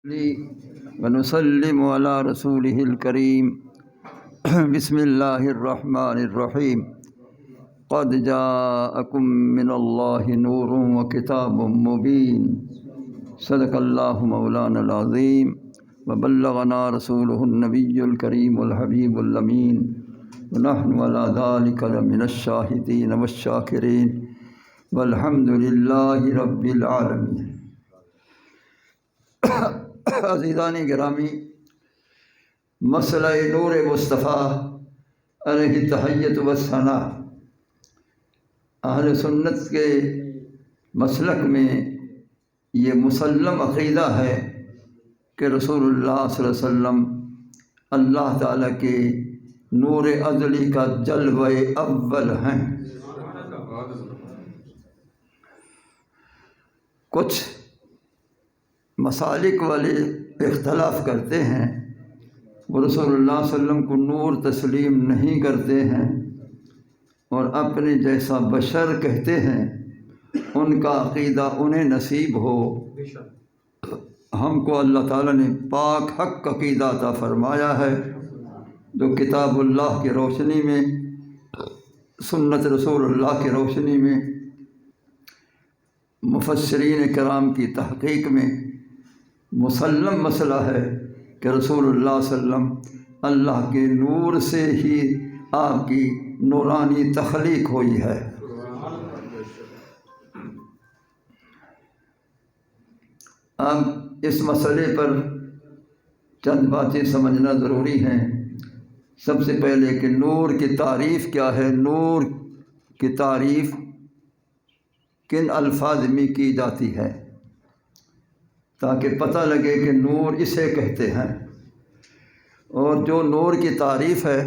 ونسلم على رسوله الكريم بسم الله الرحمن الرحيم قد جاءكم من الله نور وكتاب مبين صدق الله مولانا العظيم وبلغنا رسوله النبي الكريم الحبيب الأمين ونحن على ذلك لمن الشاهدين والشاكرين والحمد لله رب العالمين۔ عزیزان گرامی، مسئلہ نور مصطفیٰ علیہ تحیت و ثناء اہل سنت کے مسلک میں یہ مسلم عقیدہ ہے کہ رسول اللہ صلی اللہ علیہ وسلم اللہ تعالیٰ کے نور ازلی کا جلوہ اول ہیں۔ کچھ مسالک والے اختلاف کرتے ہیں، وہ رسول اللہ صلی اللہ علیہ وسلم کو نور تسلیم نہیں کرتے ہیں اور اپنے جیسا بشر کہتے ہیں۔ ان کا عقیدہ انہیں نصیب ہو۔ ہم کو اللہ تعالیٰ نے پاک حق عقیدہ عطا فرمایا ہے، جو کتاب اللہ کی روشنی میں، سنت رسول اللہ کی روشنی میں، مفسرین کرام کی تحقیق میں مسلم مسئلہ ہے کہ رسول اللہ صلی اللہ علیہ وسلم اللہ کے نور سے ہی آپ کی نورانی تخلیق ہوئی ہے۔ اب اس مسئلے پر چند باتیں سمجھنا ضروری ہیں۔ سب سے پہلے کہ نور کی تعریف کیا ہے، نور کی تعریف کن الفاظ میں کی جاتی ہے، تاکہ پتہ لگے کہ نور اسے کہتے ہیں۔ اور جو نور کی تعریف ہے،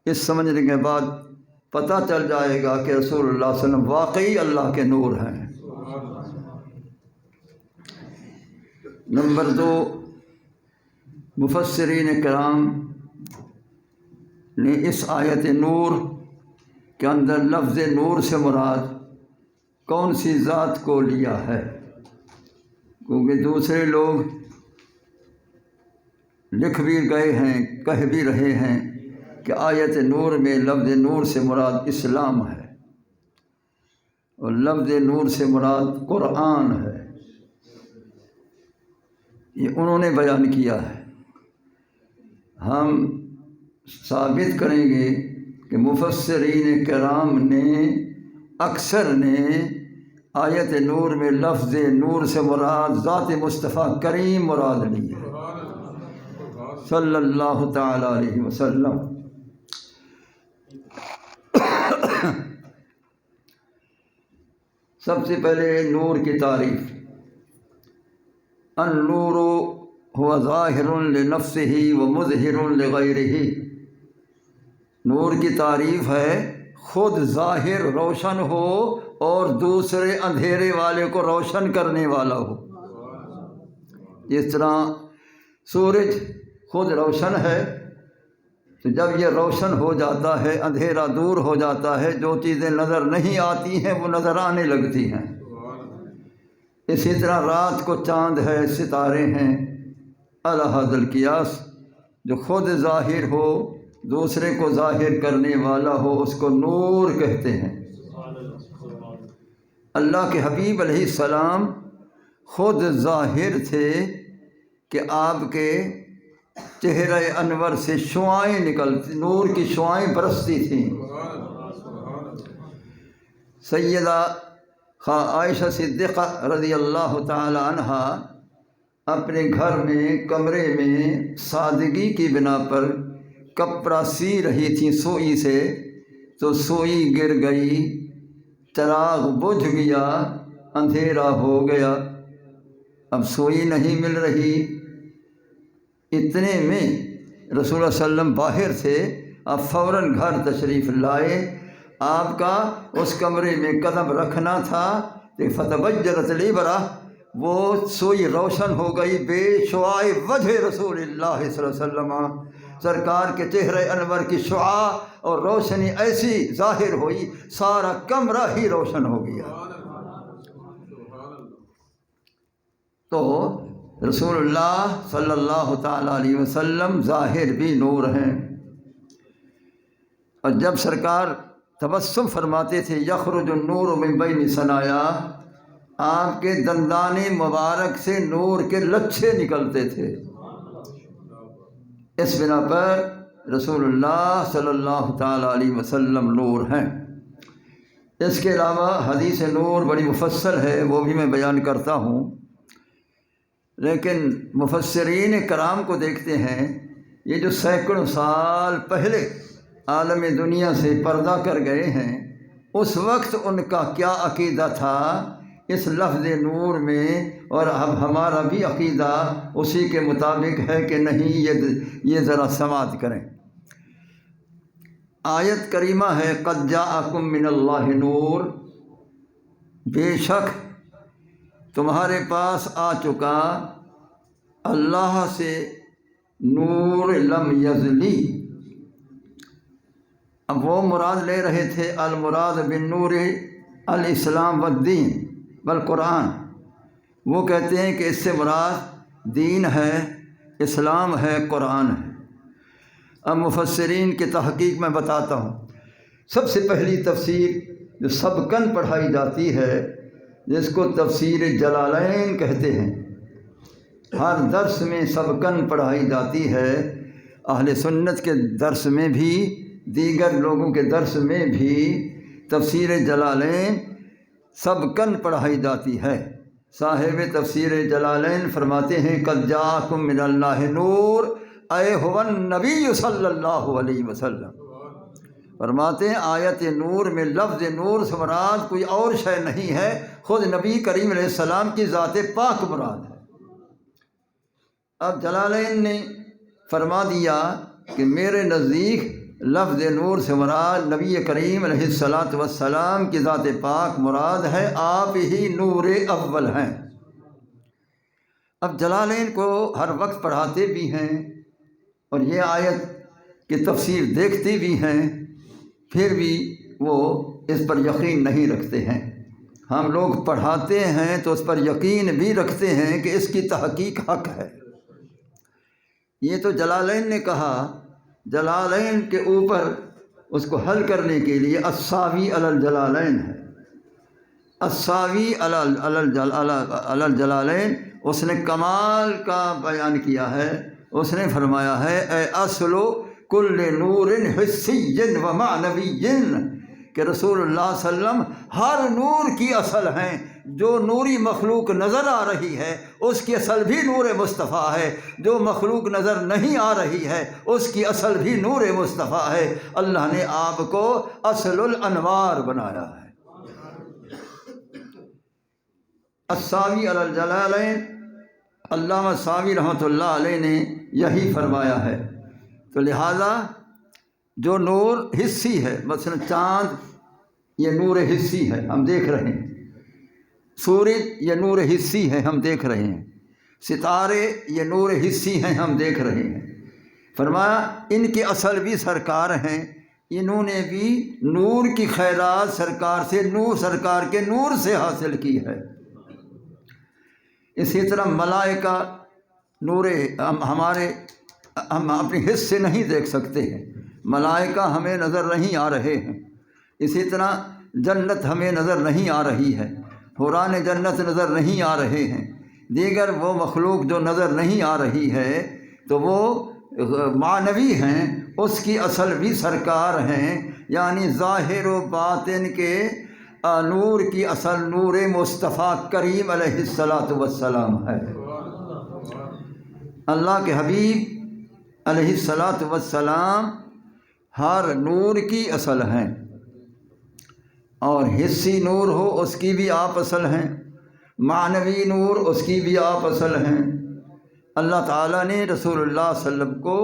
اس سمجھنے کے بعد پتہ چل جائے گا کہ رسول اللہ صلی اللہ علیہ وسلم واقعی اللہ کے نور ہیں۔ نمبر 2، مفسرین کرام نے اس آیت نور کے اندر لفظ نور سے مراد کون سی ذات کو لیا ہے، کیونکہ دوسرے لوگ لکھ بھی گئے ہیں، کہہ بھی رہے ہیں کہ آیت نور میں لفظ نور سے مراد اسلام ہے اور لفظ نور سے مراد قرآن ہے۔ یہ انہوں نے بیان کیا ہے۔ ہم ثابت کریں گے کہ مفسرین کرام نے اکثر نے آیت نور میں لفظ نور سے مراد ذات مصطفیٰ کریم مراد لی ہے صلی اللہ تعالی علیہ وسلم۔ سب سے پہلے نور کی تعریف، النور هو ظاہر لنفسہ ومظہر لغیرہ۔ نور کی تعریف ہے خود ظاہر روشن ہو اور دوسرے اندھیرے والے کو روشن کرنے والا ہو۔ جس طرح سورج خود روشن ہے، تو جب یہ روشن ہو جاتا ہے، اندھیرا دور ہو جاتا ہے، جو چیزیں نظر نہیں آتی ہیں وہ نظر آنے لگتی ہیں۔ اسی طرح رات کو چاند ہے، ستارے ہیں، علی حد القیاس، جو خود ظاہر ہو دوسرے کو ظاہر کرنے والا ہو، اس کو نور کہتے ہیں۔ اللہ کے حبیب علیہ السلام خود ظاہر تھے کہ آپ کے چہرہ انور سے شعاعیں نکلتی، نور کی شعاعیں برستی تھیں۔ سیدہ عائشہ صدیقہ رضی اللہ تعالی عنہا اپنے گھر میں کمرے میں سادگی کی بنا پر کپڑا سی رہی تھیں سوئی سے، تو سوئی گر گئی، چراغ بجھ گیا، اندھیرا ہو گیا، اب سوئی نہیں مل رہی۔ اتنے میں رسول اللہ صلی اللہ علیہ وسلم باہر تھے، اب فوراً گھر تشریف لائے۔ آپ کا اس کمرے میں قدم رکھنا تھا کہ فتبجرت العبرہ، وہ سوئی روشن ہو گئی بے شعاع وجہ رسول اللہ صلی اللہ علیہ وسلم۔ سرکار کے چہرے انور کی شعاع اور روشنی ایسی ظاہر ہوئی، سارا کمرہ ہی روشن ہو گیا۔ تو رسول اللہ صلی اللہ تعالیٰ علیہ وسلم ظاہر بھی نور ہیں، اور جب سرکار تبسم فرماتے تھے یخرج النور من بین ثنایا، آپ کے دندان مبارک سے نور کے لچھے نکلتے تھے۔ اس بنا پر رسول اللہ صلی اللہ تعالیٰ علیہ وسلم نور ہیں۔ اس کے علاوہ حدیث نور بڑی مفصل ہے، وہ بھی میں بیان کرتا ہوں، لیکن مفسرین کرام کو دیکھتے ہیں، یہ جو سینکڑوں سال پہلے عالم دنیا سے پردہ کر گئے ہیں، اس وقت ان کا کیا عقیدہ تھا اس لفظ نور میں، اور اب ہمارا بھی عقیدہ اسی کے مطابق ہے کہ نہیں، یہ ذرا سماعت کریں۔ آیت کریمہ ہے قد جاءکم من اللہ نور، بے شک تمہارے پاس آ چکا اللہ سے نور لم یزلی۔ اب وہ مراد لے رہے تھے المراد بالنور الاسلام والدین والقرآن، وہ کہتے ہیں کہ اس سے مراد دین ہے، اسلام ہے، قرآن ہے۔ اب مفسرین کی تحقیق میں بتاتا ہوں۔ سب سے پہلی تفسیر جو سبقاً پڑھائی جاتی ہے، جس کو تفسیر جلالین کہتے ہیں، ہر درس میں سبقاً پڑھائی جاتی ہے، اہل سنت کے درس میں بھی، دیگر لوگوں کے درس میں بھی تفسیر جلالین سبقاً پڑھائی جاتی ہے۔ صاحب تفسیر جلالین فرماتے ہیں قد جاءکم من اللہ نور اے هو النبی صلی اللہ علیہ وسلم۔ فرماتے ہیں آیت نور میں لفظ نور سے مراد کوئی اور شے نہیں ہے، خود نبی کریم علیہ السلام کی ذات پاک مراد ہے۔ اب جلالین نے فرما دیا کہ میرے نزدیک لفظ نور سے مراد نبی کریم علیہ السلام کی ذات پاک مراد ہے، آپ ہی نور اول ہیں۔ اب جلالین کو ہر وقت پڑھاتے بھی ہیں اور یہ آیت کی تفسیر دیکھتے بھی ہیں، پھر بھی وہ اس پر یقین نہیں رکھتے ہیں۔ ہم لوگ پڑھاتے ہیں تو اس پر یقین بھی رکھتے ہیں کہ اس کی تحقیق حق ہے۔ یہ تو جلالین نے کہا، جلالین کے اوپر اس کو حل کرنے کے لیے الساوی علی الجلالین ہے۔ الساوی علی الجلالین، اس نے کمال کا بیان کیا ہے۔ اس نے فرمایا ہے اے اصل کل نور حسی و معنوی، کہ رسول اللہ صلی اللہ علیہ وسلم ہر نور کی اصل ہیں۔ جو نوری مخلوق نظر آ رہی ہے اس کی اصل بھی نور مصطفیٰ ہے، جو مخلوق نظر نہیں آ رہی ہے اس کی اصل بھی نور مصطفیٰ ہے۔ اللہ نے آپ کو اصل الانوار بنایا ہے۔ الساوی علی الجلالین، علامہ ساوی رحمۃ اللہ علیہ نے یہی فرمایا ہے۔ تو لہذا جو نور حسی ہے، مثلا چاند یہ نور حسی ہے، ہم دیکھ رہے ہیں، سورج یہ نور حسی ہے، ہم دیکھ رہے ہیں، ستارے یہ نور حسی ہیں، ہم دیکھ رہے ہیں۔ فرمایا ان کی اصل بھی سرکار ہیں، انہوں نے بھی نور کی خیرات سرکار سے، سرکار کے نور سے حاصل کی ہے۔ اسی طرح ملائکہ نور ہم اپنے حس سے نہیں دیکھ سکتے ہیں، ملائکہ ہمیں نظر نہیں آ رہے ہیں۔ اسی طرح جنت ہمیں نظر نہیں آ رہی ہے، حوران جنت نظر نہیں آ رہے ہیں، دیگر وہ مخلوق جو نظر نہیں آ رہی ہے تو وہ معنوی ہیں، اس کی اصل بھی سرکار ہیں، یعنی ظاہر و باطن کے نور کی اصل نور مصطفیٰ کریم علیہ السلام ہے۔ اللہ کے حبیب علیہ السلام ہر نور کی اصل ہیں، اور حسی نور ہو اس کی بھی آپ اصل ہیں، معنوی نور اس کی بھی آپ اصل ہیں۔ اللہ تعالیٰ نے رسول اللہ صلی اللہ علیہ وسلم کو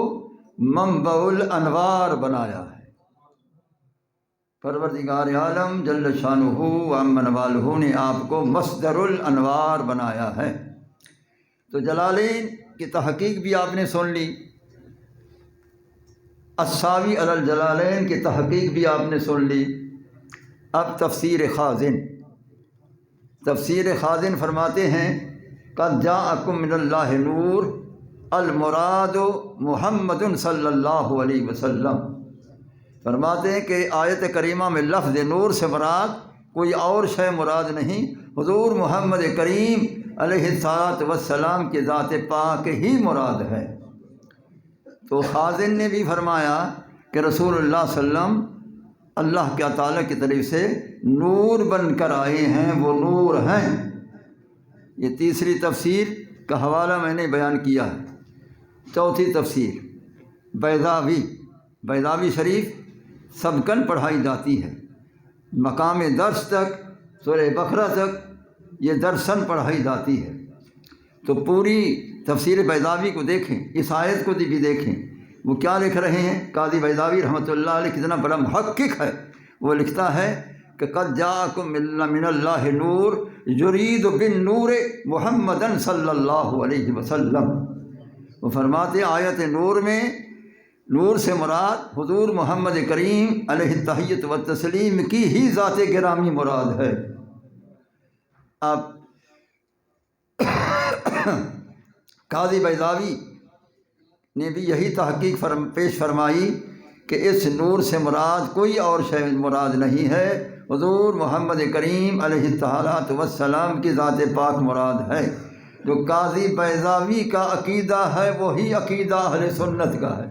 منبع الانوار بنایا ہے۔ پروردگار عالم جل شانہ و عم نوالہ نے آپ کو مصدر الانوار بنایا ہے۔ تو جلالین کی تحقیق بھی آپ نے سن لی، الساوی علی الجلالین کی تحقیق بھی آپ نے سن لی۔ اب تفسیر خازن فرماتے ہیں قد جاءکم من اللہ نور المراد محمد صلی اللہ علیہ وسلم۔ فرماتے ہیں کہ آیت کریمہ میں لفظ نور سے مراد کوئی اور شے مراد نہیں، حضور محمد کریم علیہ الصلاۃ والسلام کی ذات پاک ہی مراد ہے۔ تو خازن نے بھی فرمایا کہ رسول اللہ صلی اللہ علیہ وسلم اللہ کے تعالیٰ کی طرف سے نور بن کر آئے ہیں، وہ نور ہیں۔ یہ تیسری تفسیر کا حوالہ میں نے بیان کیا ہے۔ چوتھی تفسیر بیضاوی شریف سبکن پڑھائی جاتی ہے، مقام درس تک سورہ بقرہ تک یہ درسن پڑھائی جاتی ہے۔ تو پوری تفسیر بیضاوی کو دیکھیں، اس آیت کو بھی دیکھیں، وہ کیا لکھ رہے ہیں۔ قاضی بیضاوی رحمۃ اللہ علیہ کتنا بڑا محقق ہے، وہ لکھتا ہے کہ قد جاءکم من اللہ نور یرید بالنور محمد صلی اللہ علیہ وسلم۔ وہ فرماتے آیت نور میں نور سے مراد حضور محمد کریم علیہ التحیۃ والتسلیم کی ہی ذات گرامی مراد ہے۔ اب قاضی بیضاوی نے بھی یہی تحقیق پیش فرمائی کہ اس نور سے مراد کوئی اور شے مراد نہیں ہے، حضور محمد کریم علیہ الصلاۃ والسلام کی ذات پاک مراد ہے۔ جو قاضی بیضاوی کا عقیدہ ہے وہی عقیدہ اہل سنت کا ہے،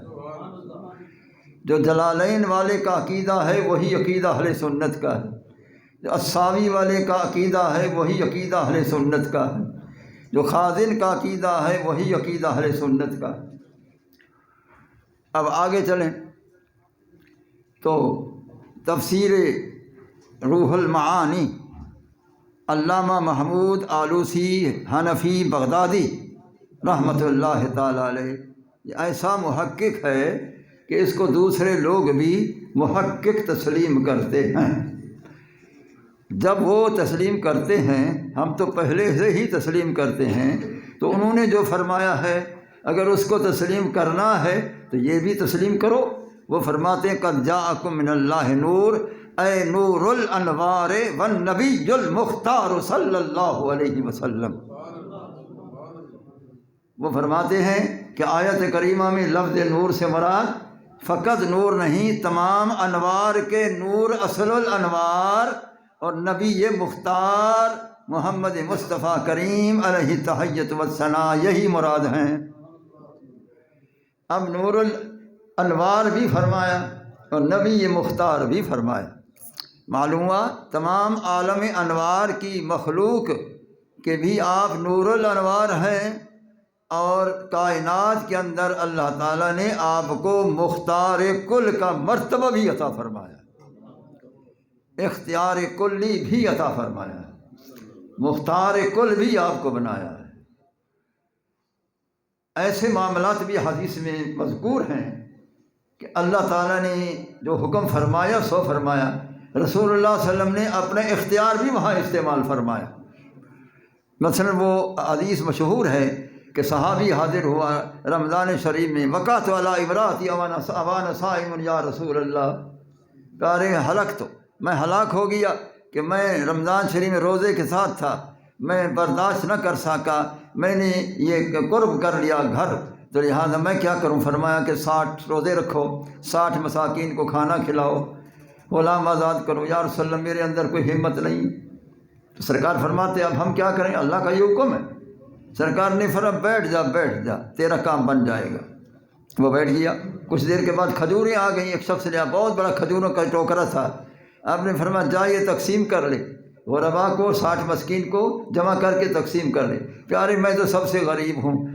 جو جلالین والے کا عقیدہ ہے وہی عقیدہ اہل سنت کا ہے، جو الساوی والے کا عقیدہ ہے وہی عقیدہ اہل سنت کا ہے، جو خازن کا عقیدہ ہے وہی عقیدہ اہل سنت کا ہے۔ اب آگے چلیں تو تفسیر روح المعانی علامہ محمود آلوسی حنفی بغدادی رحمۃ اللہ تعالیٰ علیہ، یہ ایسا محقق ہے کہ اس کو دوسرے لوگ بھی محقق تسلیم کرتے ہیں۔ جب وہ تسلیم کرتے ہیں، ہم تو پہلے سے ہی تسلیم کرتے ہیں، تو انہوں نے جو فرمایا ہے اگر اس کو تسلیم کرنا ہے تو یہ بھی تسلیم کرو۔ وہ فرماتے ہیں قد جاءکم من اللہ نور اے نور الانوار والنبی المختار صلی اللہ علیہ وسلم۔ وہ فرماتے ہیں کہ آیت کریمہ میں لفظ نور سے مراد فقط نور نہیں، تمام انوار کے نور، اصل الانوار، اور نبی مختار محمد مصطفیٰ کریم علیہ التحیۃ والثناء یہی مراد ہیں۔ اب نور الانوار بھی فرمایا اور نبی مختار بھی فرمایا، معلوم ہوا تمام عالم انوار کی مخلوق کے بھی آپ نور الانوار ہیں، اور کائنات کے اندر اللہ تعالیٰ نے آپ کو مختار کل کا مرتبہ بھی عطا فرمایا، اختیار کلی بھی عطا فرمایا، مختار کل بھی آپ کو بنایا ہے۔ ایسے معاملات بھی حدیث میں مذکور ہیں کہ اللہ تعالیٰ نے جو حکم فرمایا سو فرمایا، رسول اللہ صلی اللہ علیہ وسلم نے اپنے اختیار بھی وہاں استعمال فرمایا۔ مثلا وہ حدیث مشہور ہے کہ صحابی حاضر ہوا رمضان شریف میں، وقعت علی امراتی وانا صائم یا رسول اللہ، پیارے ہلاک تو میں ہلاک ہو گیا کہ میں رمضان شریف میں روزے کے ساتھ تھا، میں برداشت نہ کر سکا، میں نے یہ قرب کر لیا گھر، تو لہٰذا میں کیا کروں؟ فرمایا کہ 60 روزے رکھو، 60 مساکین کو کھانا کھلاؤ، غلام آزاد کرو۔ یا رسول اللہ میرے اندر کوئی ہمت نہیں۔ تو سرکار فرماتے اب ہم کیا کریں، اللہ کا یہ حکم ہے۔ سرکار نے فرمایا بیٹھ جا تیرا کام بن جائے گا۔ وہ بیٹھ گیا۔ کچھ دیر کے بعد کھجوریں آ گئیں، ایک شخص لیا، بہت بڑا کھجوروں کا ٹوکرا تھا۔ آپ نے فرمایا جا یہ تقسیم کر لے، غربا کو 60 مسکین کو جمع کر کے تقسیم کر لے۔ پیارے میں تو سب سے غریب ہوں۔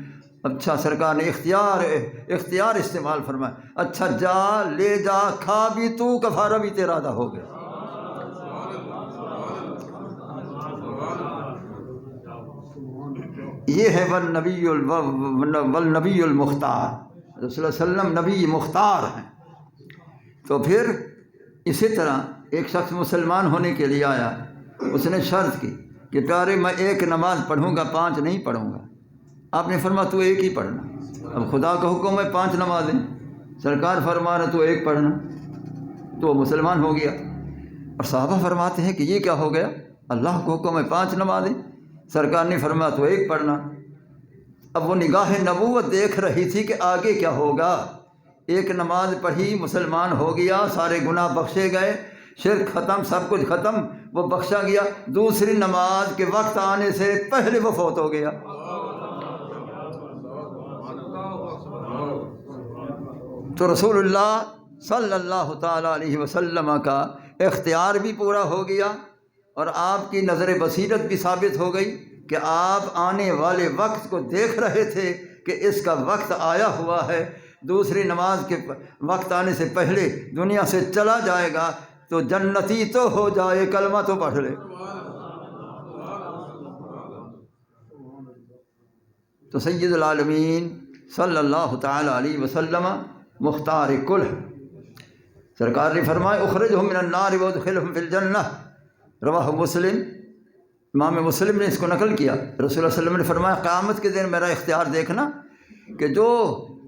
اچھا، سرکار نے اختیار استعمال فرمایا، اچھا جا لے جا، کھا بھی تو، کفارہ بھی تیرا ادا ہو گیا۔ یہ ہے والنبی المختار، رسول اللہ صلی اللہ علیہ وسلم نبی مختار ہیں۔ تو پھر اسی طرح ایک شخص مسلمان ہونے کے لیے آیا، اس نے شرط کی کہ پیارے میں ایک نماز پڑھوں گا، 5 نہیں پڑھوں گا۔ آپ نے فرمایا تو ایک ہی پڑھنا۔ اب خدا کا حکم ہے 5 نمازیں، سرکار فرما رہا تو ایک پڑھنا، تو وہ مسلمان ہو گیا۔ اور صحابہ فرماتے ہیں کہ یہ کیا ہو گیا، اللہ کا حکم ہے 5 نمازیں، سرکار نے فرمایا تو ایک پڑھنا۔ اب وہ نگاہ نبوت دیکھ رہی تھی کہ آگے کیا ہوگا۔ ایک نماز پڑھی، مسلمان ہو گیا، سارے گناہ بخشے گئے، شرک ختم، سب کچھ ختم، وہ بخشا گیا۔ دوسری نماز کے وقت آنے سے پہلے وہ فوت ہو گیا۔ تو رسول اللہ صلی اللہ تعالیٰ علیہ وسلم کا اختیار بھی پورا ہو گیا، اور آپ کی نظر بصیرت بھی ثابت ہو گئی کہ آپ آنے والے وقت کو دیکھ رہے تھے کہ اس کا وقت آیا ہوا ہے، دوسری نماز کے وقت آنے سے پہلے دنیا سے چلا جائے گا، تو جنتی تو ہو جائے، کلمہ تو پڑھ لے۔ تو سید العالمین صلی اللہ تعالیٰ علیہ وسلم مختار کل، سرکار نے فرمایا اخرجہم من النار وادخلہم فی الجنہ، رواہ مسلم، امام مسلم نے اس کو نقل کیا۔ رسول اللہ صلی اللہ علیہ وسلم نے فرمایا قیامت کے دن میرا اختیار دیکھنا کہ جو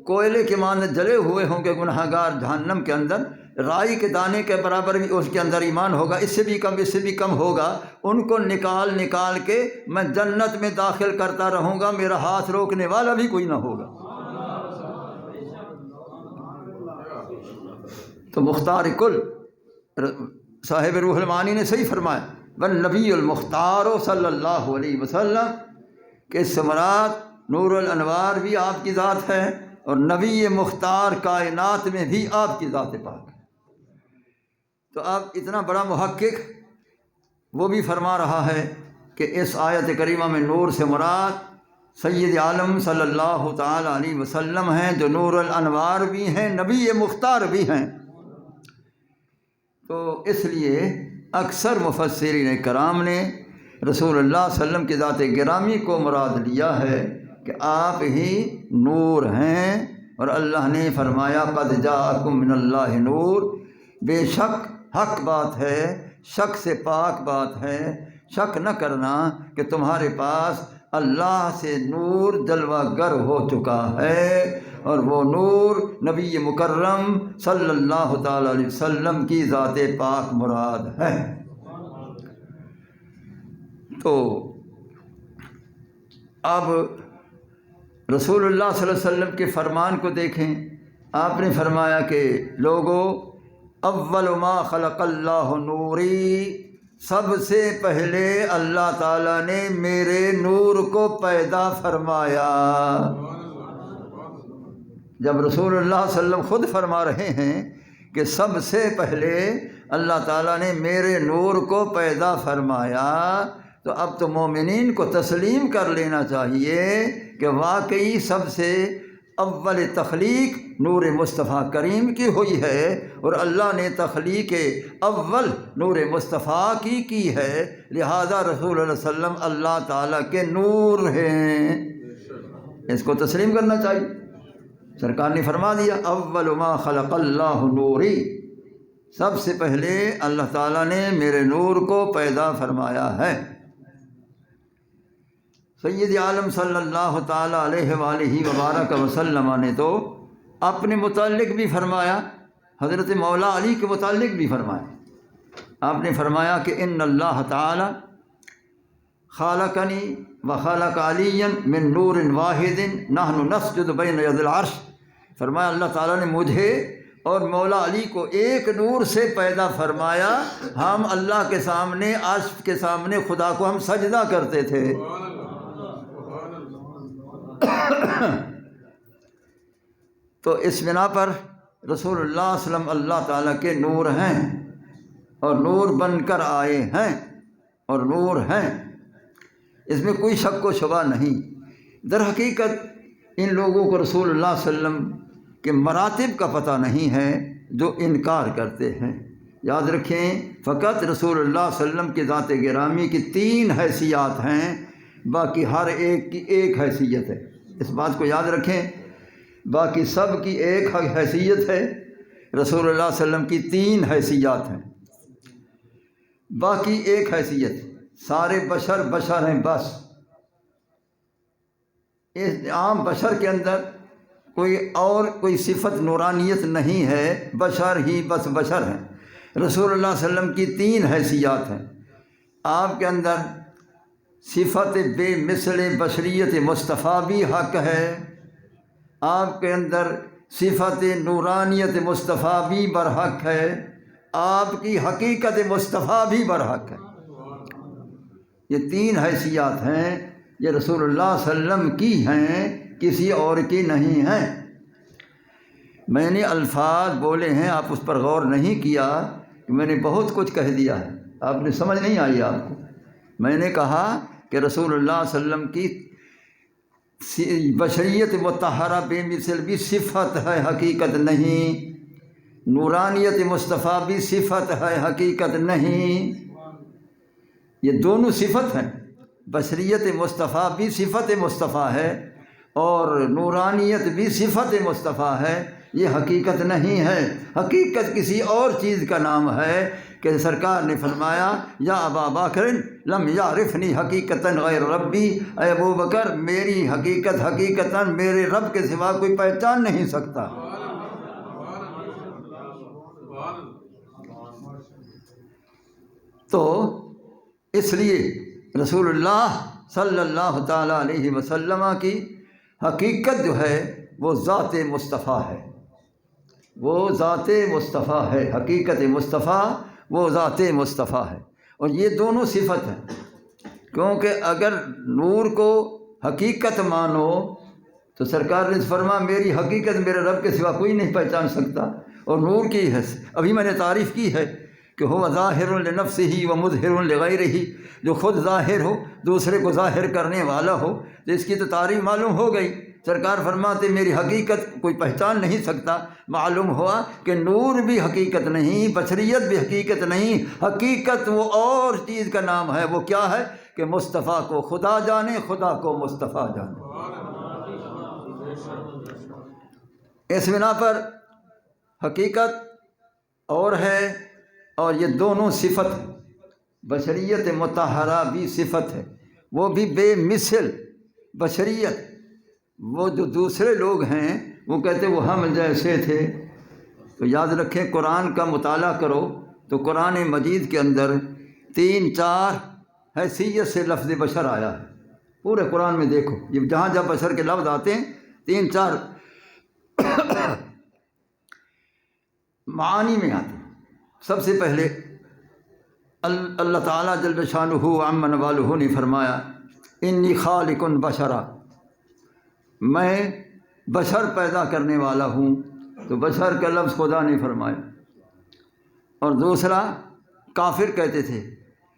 کوئلے کے مانند جلے ہوئے ہوں گے گناہ گار جہنم کے اندر، رائی کے دانے کے برابر بھی اس کے اندر ایمان ہوگا، اس سے بھی کم، اس سے بھی کم ہوگا، ان کو نکال کے میں جنت میں داخل کرتا رہوں گا، میرا ہاتھ روکنے والا بھی کوئی نہ ہوگا۔ تو مختار کل صاحب روح المعانی نے صحیح فرمایا، والنبی المختار صلی اللہ علیہ وسلم، کہ اس سے مراد نور الانوار بھی آپ کی ذات ہے، اور نبی مختار کائنات میں بھی آپ کی ذات پاک ہے۔ تو اب اتنا بڑا محقق وہ بھی فرما رہا ہے کہ اس آیت کریمہ میں نور سے مراد سید عالم صلی اللہ تعالیٰ علیہ وسلم ہیں، جو نور الانوار بھی ہیں، نبی مختار بھی ہیں۔ تو اس لیے اکثر مفسرین کرام نے رسول اللہ صلی اللہ علیہ وسلم کی ذات گرامی کو مراد لیا ہے کہ آپ ہی نور ہیں، اور اللہ نے فرمایا قد جاءکم من اللہ نور، بے شک حق بات ہے، شک سے پاک بات ہے، شک نہ کرنا کہ تمہارے پاس اللہ سے نور جلوہ گر ہو چکا ہے، اور وہ نور نبی مکرم صلی اللہ تعالیٰ علیہ وسلم کی ذات پاک مراد ہے۔ تو اب رسول اللہ صلی اللہ علیہ وسلم کے فرمان کو دیکھیں، آپ نے فرمایا کہ لوگو اول ما خلق اللہ نوری، سب سے پہلے اللہ تعالیٰ نے میرے نور کو پیدا فرمایا۔ جب رسول اللہ صلی اللہ علیہ وسلم خود فرما رہے ہیں کہ سب سے پہلے اللہ تعالیٰ نے میرے نور کو پیدا فرمایا، تو اب تو مومنین کو تسلیم کر لینا چاہیے کہ واقعی سب سے اول تخلیق نور مصطفیٰ کریم کی ہوئی ہے، اور اللہ نے تخلیق اول نور مصطفیٰ کی ہے، لہذا رسول اللہ صلی اللہ علیہ وسلم اللہ تعالیٰ کے نور ہیں، اس کو تسلیم کرنا چاہیے۔ سرکار نے فرما دیا اول ما خلق اللہ نوری، سب سے پہلے اللہ تعالیٰ نے میرے نور کو پیدا فرمایا ہے۔ سید عالم صلی اللہ تعالیٰ علیہ وآلہ وبارک وسلم نے تو اپنے متعلق بھی فرمایا، حضرت مولا علی کے متعلق بھی فرمایا۔ آپ نے فرمایا کہ ان اللہ تعالیٰ خالقنی وخالق علی من نور واحد نحن نسجد بین ید العرش، فرمایا اللہ تعالیٰ نے مجھے اور مولا علی کو ایک نور سے پیدا فرمایا، ہم اللہ کے سامنے، عرش کے سامنے خدا کو ہم سجدہ کرتے تھے۔ تو اس بنا پر رسول اللہ صلی اللہ علیہ وسلم اللہ تعالیٰ کے نور ہیں، اور نور بن کر آئے ہیں، اور نور ہیں، اس میں کوئی شک و شبہ نہیں۔ در حقیقت ان لوگوں کو رسول اللہ صلی اللہ علیہ وسلم کے مراتب کا پتہ نہیں ہے جو انکار کرتے ہیں۔ یاد رکھیں فقط رسول اللہ صلی اللہ علیہ وسلم کی ذات گرامی کی 3 حیثیات ہیں، باقی ہر ایک کی ایک حیثیت ہے، اس بات کو یاد رکھیں، باقی سب کی ایک حیثیت ہے، رسول اللہ صلی اللہ علیہ وسلم کی 3 حیثیات ہیں، باقی ایک حیثیت، سارے بشر ہیں بس۔ اس عام بشر کے اندر کوئی صفت نورانیت نہیں ہے، بشر ہی بس بشر ہیں۔ رسول اللہ صلی اللہ علیہ وسلم کی 3 حیثیات ہیں، آپ کے اندر صفت بے مثل بشریت مصطفیٰ بھی حق ہے، آپ کے اندر صفت نورانیت مصطفیٰ بھی برحق ہے، آپ کی حقیقت مصطفیٰ بھی برحق ہے۔ یہ تین حیثیات ہیں، یہ رسول اللہ صلی اللہ علیہ وسلم کی ہیں، کسی اور کی نہیں ہیں۔ میں نے الفاظ بولے ہیں، آپ اس پر غور نہیں کیا کہ میں نے بہت کچھ کہہ دیا ہے، آپ نے سمجھ نہیں آئی آپ کو۔ میں نے کہا کہ رسول اللہ صلی اللہ علیہ وسلم کی بشریت مطہرہ بے مثل بھی صفت ہے، حقیقت نہیں، نورانیت مصطفیٰ بھی صفت ہے، حقیقت نہیں۔ یہ دونوں صفت ہیں، بشریت مصطفیٰ بھی صفت مصطفیٰ ہے اور نورانیت بھی صفت مصطفیٰ ہے، یہ حقیقت نہیں ہے۔ حقیقت کسی اور چیز کا نام ہے کہ سرکار نے فرمایا یا ابا بکر لم یعرفنی حقیقتاً غیر ربی، اے ابو بکر میری حقیقتاً میرے رب کے سوا کوئی پہچان نہیں سکتا۔ تو اس لیے رسول اللہ صلی اللہ تعالیٰ علیہ وسلم کی حقیقت جو ہے وہ ذات مصطفیٰ ہے، وہ ذات مصطفیٰ ہے، حقیقت مصطفیٰ وہ ذات مصطفیٰ ہے، اور یہ دونوں صفت ہیں۔ کیونکہ اگر نور کو حقیقت مانو تو سرکار نے فرمایا میری حقیقت میرے رب کے سوا کوئی نہیں پہچان سکتا، اور نور کی ہے، ابھی میں نے تعریف کی ہے کہ ہو ظاہر لنفسہ و مظہر لغیرہ، جو خود ظاہر ہو دوسرے کو ظاہر کرنے والا ہو، تو اس کی تو تعریف معلوم ہو گئی۔ سرکار فرماتے میری حقیقت کوئی پہچان نہیں سکتا، معلوم ہوا کہ نور بھی حقیقت نہیں، بشریت بھی حقیقت نہیں، حقیقت وہ اور چیز کا نام ہے۔ وہ کیا ہے کہ مصطفیٰ کو خدا جانے، خدا کو مصطفیٰ جانے۔ اس بنا پر حقیقت اور ہے اور یہ دونوں صفت ہے، بشریت مطہرہ بھی صفت ہے، وہ بھی بے مثل بشریت۔ وہ جو دوسرے لوگ ہیں وہ کہتے وہ ہم جیسے تھے، تو یاد رکھیں قرآن کا مطالعہ کرو تو قرآن مجید کے اندر 3-4 حیثیت سے لفظ بشر آیا ہے، پورے قرآن میں دیکھو، یہ جہاں جہاں بشر کے لفظ آتے ہیں 3-4 معانی میں آتے ہیں۔ سب سے پہلے اللہ تعالیٰ جل شانہ عم نوالہ نے فرمایا انی خالق بشرا، میں بشر پیدا کرنے والا ہوں، تو بشر کا لفظ خدا نے فرمایا۔ اور دوسرا کافر کہتے تھے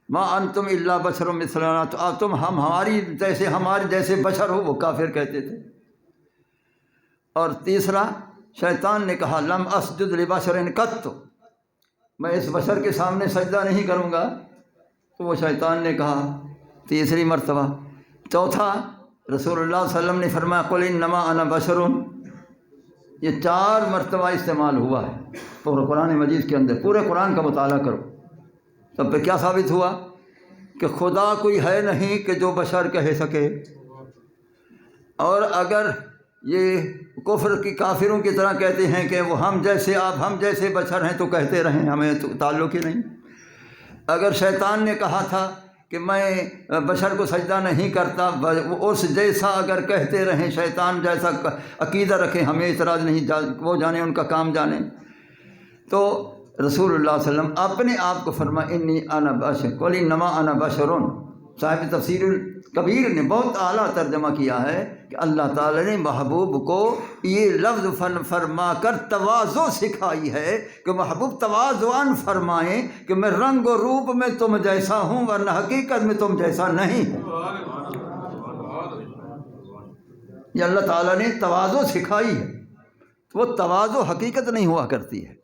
ما انتم الا بشر مثلنا، تو تم ہمارے جیسے بشر ہو، وہ کافر کہتے تھے۔ اور تیسرا شیطان نے کہا لم اسجد لبشر قط، میں اس بشر کے سامنے سجدہ نہیں کروں گا، تو وہ شیطان نے کہا تیسری مرتبہ۔ چوتھا رسول اللہ صلی اللہ علیہ وسلم نے فرمایا قل انما انا بشر، یہ 4 مرتبہ استعمال ہوا ہے پورے قرآن مجید کے اندر۔ پورے قرآن کا مطالعہ کرو، تب پہ کیا ثابت ہوا کہ خدا کوئی ہے نہیں کہ جو بشر کہہ سکے۔ اور اگر یہ کفر کی کافروں کی طرح کہتے ہیں کہ وہ ہم جیسے بشر ہیں تو کہتے رہیں، ہمیں تو تعلق ہی نہیں۔ اگر شیطان نے کہا تھا کہ میں بشر کو سجدہ نہیں کرتا، اس جیسا اگر کہتے رہیں، شیطان جیسا عقیدہ رکھیں، ہمیں اعتراض نہیں، وہ جانے ان کا کام جانے۔ تو رسول اللہ صلی اللہ علیہ وسلم اپنے آپ کو فرمایا انی انا بشر، قل انما انا بشر۔ صاحب تفسیر الکبیر نے بہت اعلیٰ ترجمہ کیا ہے کہ اللہ تعالی نے محبوب کو یہ لفظ فرما کر تواضع سکھائی ہے کہ محبوب تواضعاً فرمائیں کہ میں رنگ و روپ میں تم جیسا ہوں ورنہ حقیقت میں تم جیسا نہیں ہوں۔ یہ اللہ تعالیٰ نے تواضع سکھائی ہے، تو وہ تواضع حقیقت نہیں ہوا کرتی ہے،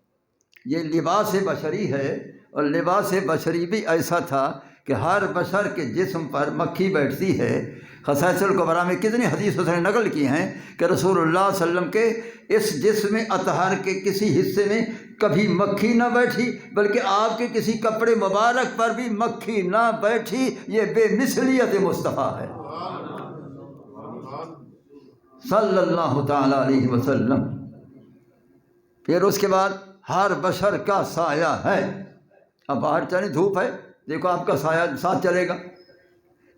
یہ لباس بشری ہے۔ اور لباس بشری بھی ایسا تھا کہ ہر بشر کے جسم پر مکھی بیٹھتی ہے۔ خصائص الکبریٰ میں کتنی حدیثوں سے نقل کی ہیں کہ رسول اللہ صلی اللہ علیہ وسلم کے اس جسم اطہر کے کسی حصے میں کبھی مکھی نہ بیٹھی، بلکہ آپ کے کسی کپڑے مبارک پر بھی مکھی نہ بیٹھی۔ یہ بے مثلیت مصطفیٰ ہے صلی اللہ تعالیٰ علیہ وسلم۔ پھر اس کے بعد ہر بشر کا سایہ ہے۔ اب باہر چلیں، دھوپ ہے، دیکھو آپ کا سایہ ساتھ چلے گا،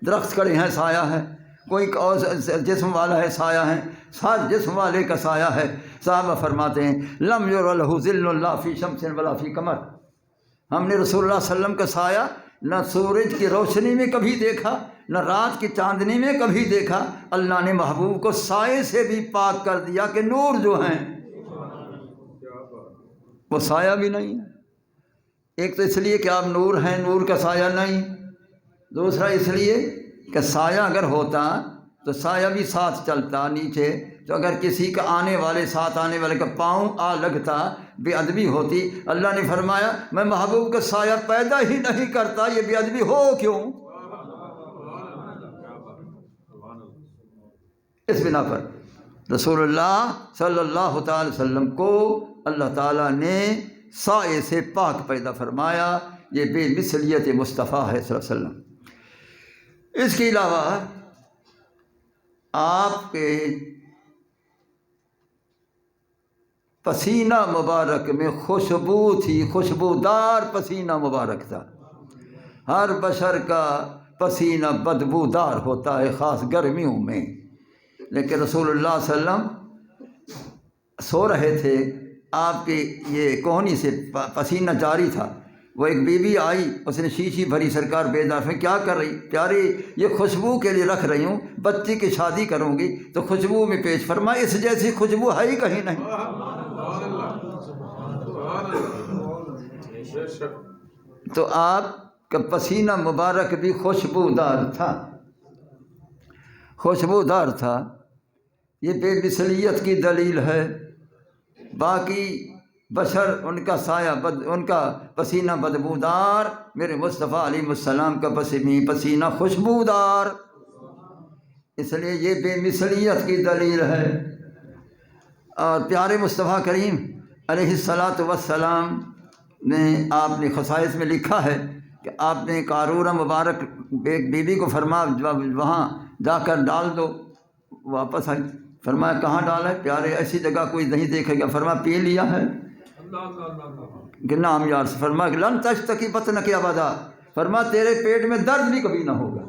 درخت کھڑے ہیں سایہ ہے، کوئی اور جسم والا ہے سایہ ہے، ساتھ جسم والے کا سایہ ہے۔ صحابہ فرماتے ہیں لم یر لہ ظل اللہ فی شمس ولا فی قمر، ہم نے رسول اللہ صلی اللہ علیہ وسلم کا سایہ نہ سورج کی روشنی میں کبھی دیکھا، نہ رات کی چاندنی میں کبھی دیکھا۔ اللہ نے محبوب کو سائے سے بھی پاک کر دیا کہ نور جو ہیں وہ سایہ بھی نہیں ہے۔ ایک تو اس لیے کہ آپ نور ہیں، نور کا سایہ نہیں، دوسرا اس لیے کہ سایہ اگر ہوتا تو سایہ بھی ساتھ چلتا نیچے، تو اگر کسی کا آنے والے ساتھ آنے والے کا پاؤں آ لگتا بے ادبی ہوتی۔ اللہ نے فرمایا میں محبوب کا سایہ پیدا ہی نہیں کرتا، یہ بے ادبی ہو کیوں؟ اس بنا پر رسول اللہ صلی اللہ تعالی وسلم کو اللہ تعالیٰ نے سائے سے پاک پیدا فرمایا، یہ بے مثلیت مصطفیٰ ہے صلی اللہ علیہ وسلم۔ اس کے علاوہ آپ کے پسینہ مبارک میں خوشبو تھی، خوشبودار پسینہ مبارک تھا۔ ہر بشر کا پسینہ بدبودار ہوتا ہے، خاص گرمیوں میں، لیکن رسول اللہ صلی اللہ علیہ وسلم سو رہے تھے، آپ کے یہ کوہنی سے پسینہ جاری تھا۔ وہ ایک بی بی آئی، اس نے شیشی بھری، سرکار بیدار میں کیا کر رہی؟ پیارے یہ خوشبو کے لیے رکھ رہی ہوں، بچی کی شادی کروں گی تو خوشبو میں پیش فرمائے، اس جیسی خوشبو ہے ہی کہیں نہیں۔ تو آپ کا پسینہ مبارک بھی خوشبودار تھا، خوشبودار تھا۔ یہ بے مثلیت کی دلیل ہے۔ باقی بشر ان کا سایہ ان کا پسینہ بدبودار، میرے مصطفیٰ علیہ السلام کا پسینہ خوشبودار، اس لیے یہ بے مثلیت کی دلیل ہے۔ اور پیارے مصطفیٰ کریم علیہ الصلاۃ والسلام نے آپ نے خصائص میں لکھا ہے کہ آپ نے قارورہ مبارک ایک بی بی کو فرمایا وہاں جا کر ڈال دو، واپس آئی، فرمایا کہاں ڈالا ہے؟ پیارے ایسی جگہ کوئی نہیں دیکھے گا، فرمایا پی لیا ہے کہ نام یار سے، فرمایا کہ لن تشتکی بطنک ابدا، فرمایا تیرے پیٹ میں درد بھی کبھی نہ ہوگا۔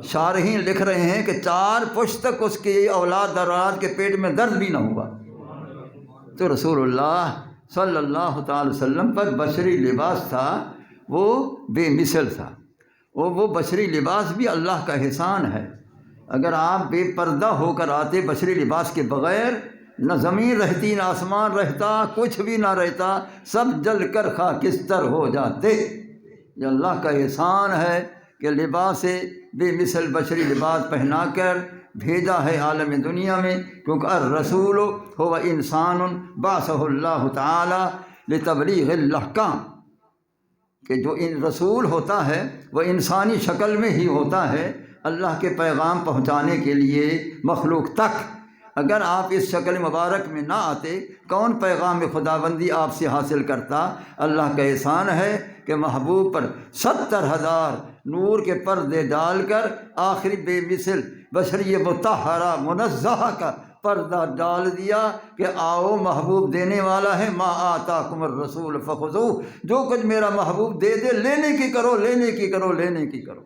شارحین لکھ رہے ہیں کہ 4 پشت تک اس کی اولاد در اولاد کے پیٹ میں درد بھی نہ ہوا۔ تو رسول اللہ صلی اللہ تعالی وسلم پر بشری لباس تھا، وہ بے مثل تھا۔ وہ بشری لباس بھی اللہ کا احسان ہے۔ اگر آپ بے پردہ ہو کر آتے بشری لباس کے بغیر، نہ زمین رہتی، نہ آسمان رہتا، کچھ بھی نہ رہتا، سب جل کر خاکستر ہو جاتے۔ یہ اللہ کا احسان ہے کہ لباس بے مثل بشری لباس پہنا کر بھیجا ہے عالم دنیا میں، کیونکہ الرسول هو انسان بعثہ اللہ تعالی لتبلیغ الاحکام، کہ جو رسول ہوتا ہے وہ انسانی شکل میں ہی ہوتا ہے، اللہ کے پیغام پہنچانے کے لیے مخلوق تک۔ اگر آپ اس شکل مبارک میں نہ آتے، کون پیغام خداوندی آپ سے حاصل کرتا؟ اللہ کا احسان ہے کہ محبوب پر 70,000 نور کے پردے ڈال کر آخری بے مثل بشری مطہرہ منزہہ کا پردہ ڈال دیا کہ آؤ محبوب دینے والا ہے، ما آتاکم الرسول فخذوہ، جو کچھ میرا محبوب دے دے لینے کی کرو، لینے کی کرو، لینے کی کرو۔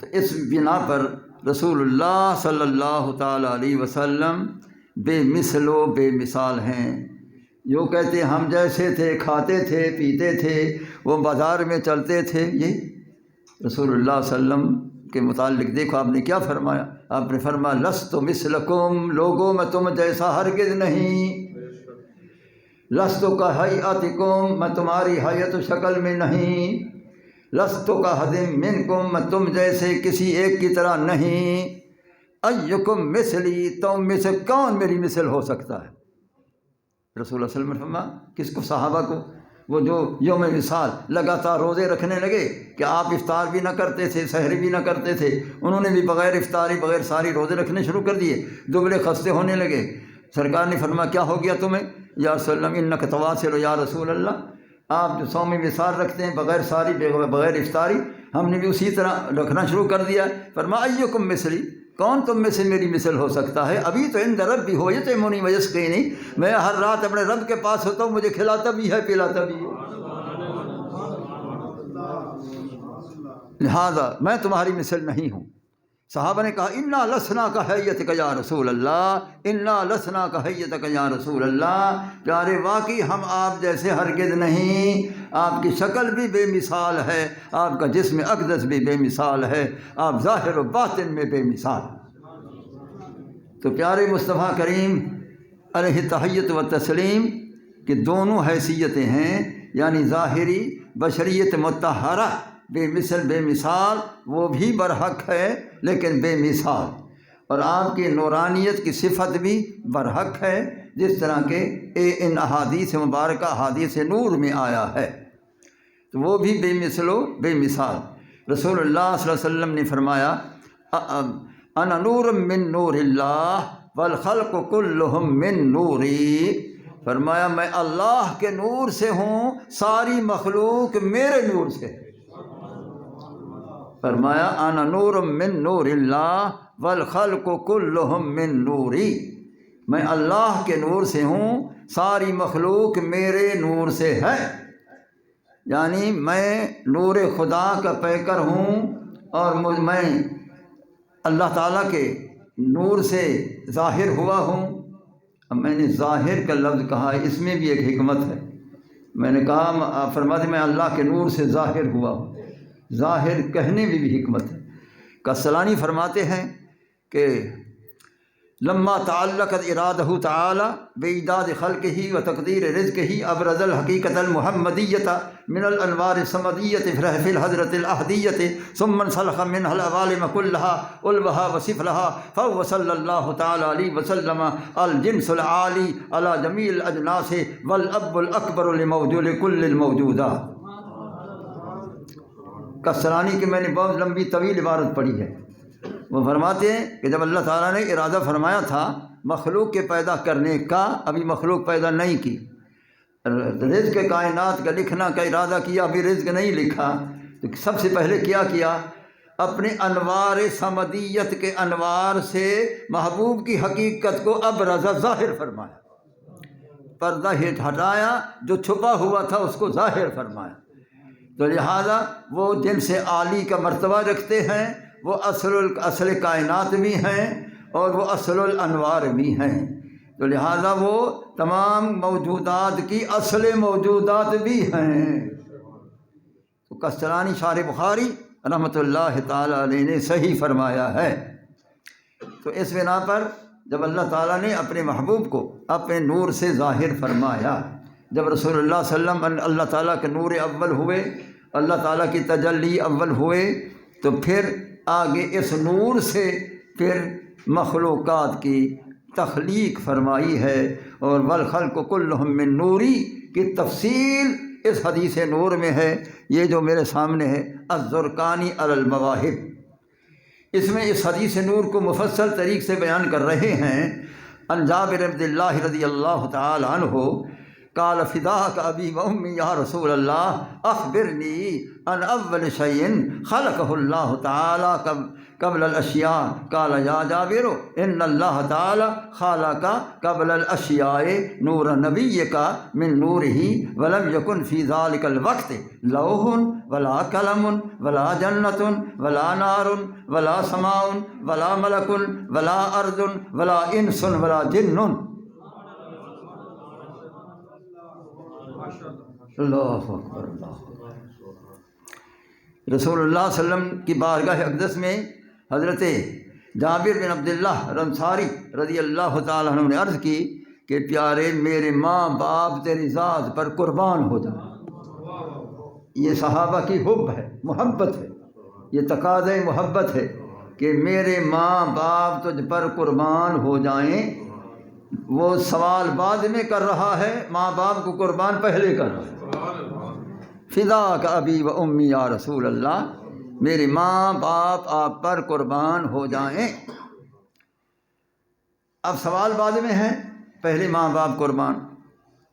تو اس بنا پر رسول اللہ صلی اللہ تعالی علیہ وسلم بے مثل و بے مثال ہیں۔ جو کہتے ہم جیسے تھے، کھاتے تھے، پیتے تھے، وہ بازار میں چلتے تھے، یہ رسول اللہ صلی اللہ علیہ وسلم کے متعلق دیکھو آپ نے کیا فرمایا؟ آپ نے فرمایا لست مثلکم، لوگوں میں تم جیسا ہرگز نہیں، لست کا ہیئتکم، میں تمہاری حیت و شکل میں نہیں، لست کا حدم منکم، میں تم جیسے کسی ایک کی طرح نہیں، ایکم مثلی، تم میں سے کون میری مثل ہو سکتا ہے؟ رسول اللہ صلی اللہ علیہ وسلم نے فرمایا کس کو؟ صحابہ کو، وہ جو یوم وصال لگاتار روزے رکھنے لگے کہ آپ افطار بھی نہ کرتے تھے، سحری بھی نہ کرتے تھے، انہوں نے بھی بغیر افطاری بغیر ساری روزے رکھنے شروع کر دیے، دبلے خستے ہونے لگے۔ سرکار نے فرمایا کیا ہو گیا تمہیں؟ یا رسول اللہ انک تواصل، یا رسول اللہ آپ جو صوم وصال رکھتے ہیں بغیر ساری بغیر افطاری، ہم نے بھی اسی طرح رکھنا شروع کر دیا ہے۔ فرمایا ایکم مثلی، کون تم میں سے میری مثل ہو سکتا ہے؟ ابھی تو عند ربی ہو یطعمنی ویسقینی، میں ہر رات اپنے رب کے پاس ہوتا ہوں، مجھے کھلاتا بھی ہے پلاتا بھی ہے۔ لہذا میں تمہاری مثل نہیں ہوں۔ صحابہ نے کہا انا لسنا کا حیتک یا رسول اللہ، انا لسنا کا حیتک یا رسول اللہ، پیارے واقعی ہم آپ جیسے ہرگز نہیں، آپ کی شکل بھی بے مثال ہے، آپ کا جسم اقدس بھی بے مثال ہے، آپ ظاہر و باطن میں بے مثال۔ تو پیارے مصطفیٰ کریم علیہ تحیت و تسلیم کہ دونوں حیثیتیں ہیں، یعنی ظاہری بشریت مطہرہ بے مثل بے مثال، وہ بھی برحق ہے لیکن بے مثال، اور آپ کی نورانیت کی صفت بھی برحق ہے، جس طرح کہ ان احادیث مبارکہ احادیث نور میں آیا ہے، تو وہ بھی بے مثل و بے مثال۔ رسول اللہ صلی اللہ علیہ وسلم نے فرمایا انا نور من نور اللہ والخلق کلہم من نوری، فرمایا میں اللہ کے نور سے ہوں، ساری مخلوق میرے نور سے ہے۔ فرمایا انا نور من نور اللہ والخلق کلہم من نوری، میں اللہ کے نور سے ہوں، ساری مخلوق میرے نور سے ہے، یعنی میں نور خدا کا پیکر ہوں، اور میں اللہ تعالیٰ کے نور سے ظاہر ہوا ہوں۔ اب میں نے ظاہر کا لفظ کہا ہے، اس میں بھی ایک حکمت ہے۔ میں نے کہا فرماتے میں اللہ کے نور سے ظاہر ہوا ہوں، ظاہر کہنے میں بھی حکمت ہے۔ کسلانی فرماتے ہیں کہ لما تعلقت ارادہ تعالی بإیجاد خلقہ و تقدیر رزقہ ابرز الحقیقت المحمدیۃ من الانوار الصمدیۃ فی الحضرۃ الاحدیۃ ثم انسلخ منها العوالم كلها علوها وسفلها فهو صلی اللہ تعالی علیہ وسلم الجنس العالی علی جمیع الاجناس والاب الاکبر لكل الموجودات۔ کسرانی کی میں نے بہت لمبی طویل عبارت پڑھی ہے، وہ فرماتے ہیں کہ جب اللہ تعالیٰ نے ارادہ فرمایا تھا مخلوق کے پیدا کرنے کا، ابھی مخلوق پیدا نہیں کی، رزق کائنات کا لکھنا کا ارادہ کیا، ابھی رزق نہیں لکھا، تو سب سے پہلے کیا اپنے انوار صمدیت کے انوار سے محبوب کی حقیقت کو ابرز ظاہر فرمایا، پردہ ہٹایا، جو چھپا ہوا تھا اس کو ظاہر فرمایا۔ تو لہذا وہ جن سے عالی کا مرتبہ رکھتے ہیں، وہ اصل کائنات بھی ہیں اور وہ اصل الانوار بھی ہیں، تو لہذا وہ تمام موجودات کی اصل موجودات بھی ہیں۔ تو کسرانی شارح بخاری رحمۃ اللہ تعالی علیہ نے صحیح فرمایا ہے۔ تو اس بنا پر جب اللہ تعالیٰ نے اپنے محبوب کو اپنے نور سے ظاہر فرمایا، جب رسول اللہ صلی اللہ علیہ وسلم اللہ تعالیٰ کے نور اول ہوئے، اللہ تعالیٰ کی تجلی اول ہوئے، تو پھر آگے اس نور سے پھر مخلوقات کی تخلیق فرمائی ہے، اور والخلق کلہم من نوری کی تفصیل اس حدیث نور میں ہے، یہ جو میرے سامنے ہے الزرقانی علی المواہب، اس میں اس حدیث نور کو مفصل طریق سے بیان کر رہے ہیں۔ عن جابر بن اللہ رضی اللہ تعالی عنہ قال فداک ابی و امی یا رسول اللہ اخبرنی عن اول شیء خلقہ اللہ تعالی قبل الاشیاء قال یا جابر ان اللہ تعالی خلق قبل الاشیاء نور نبیک من نورہ ولم یکن فی ذلک الوقت لوح ولا قلم ولا جنت ولا نار ولا سماء ولا ملک ولا ارض ولا انس ولا جن۔ اللہ اکبر، اللہ۔ رسول اللہ صلی اللہ علیہ وسلم کی بارگاہ اقدس میں حضرت جابر بن عبداللہ انصاری رضی اللہ تعالیٰ عنہ نے عرض کی کہ پیارے میرے ماں باپ تیری ذات پر قربان ہو جائیں۔ یہ صحابہ کی حب ہے، محبت ہے، یہ تقاضۂ محبت ہے کہ میرے ماں باپ تجھ پر قربان ہو جائیں۔ وہ سوال بعد میں کر رہا ہے، ماں باپ کو قربان پہلے کر رہا ہے۔ فداک ابی و امی یا رسول اللہ، میری ماں باپ آپ پر قربان ہو جائیں۔ اب سوال بعد میں ہے، پہلے ماں باپ قربان۔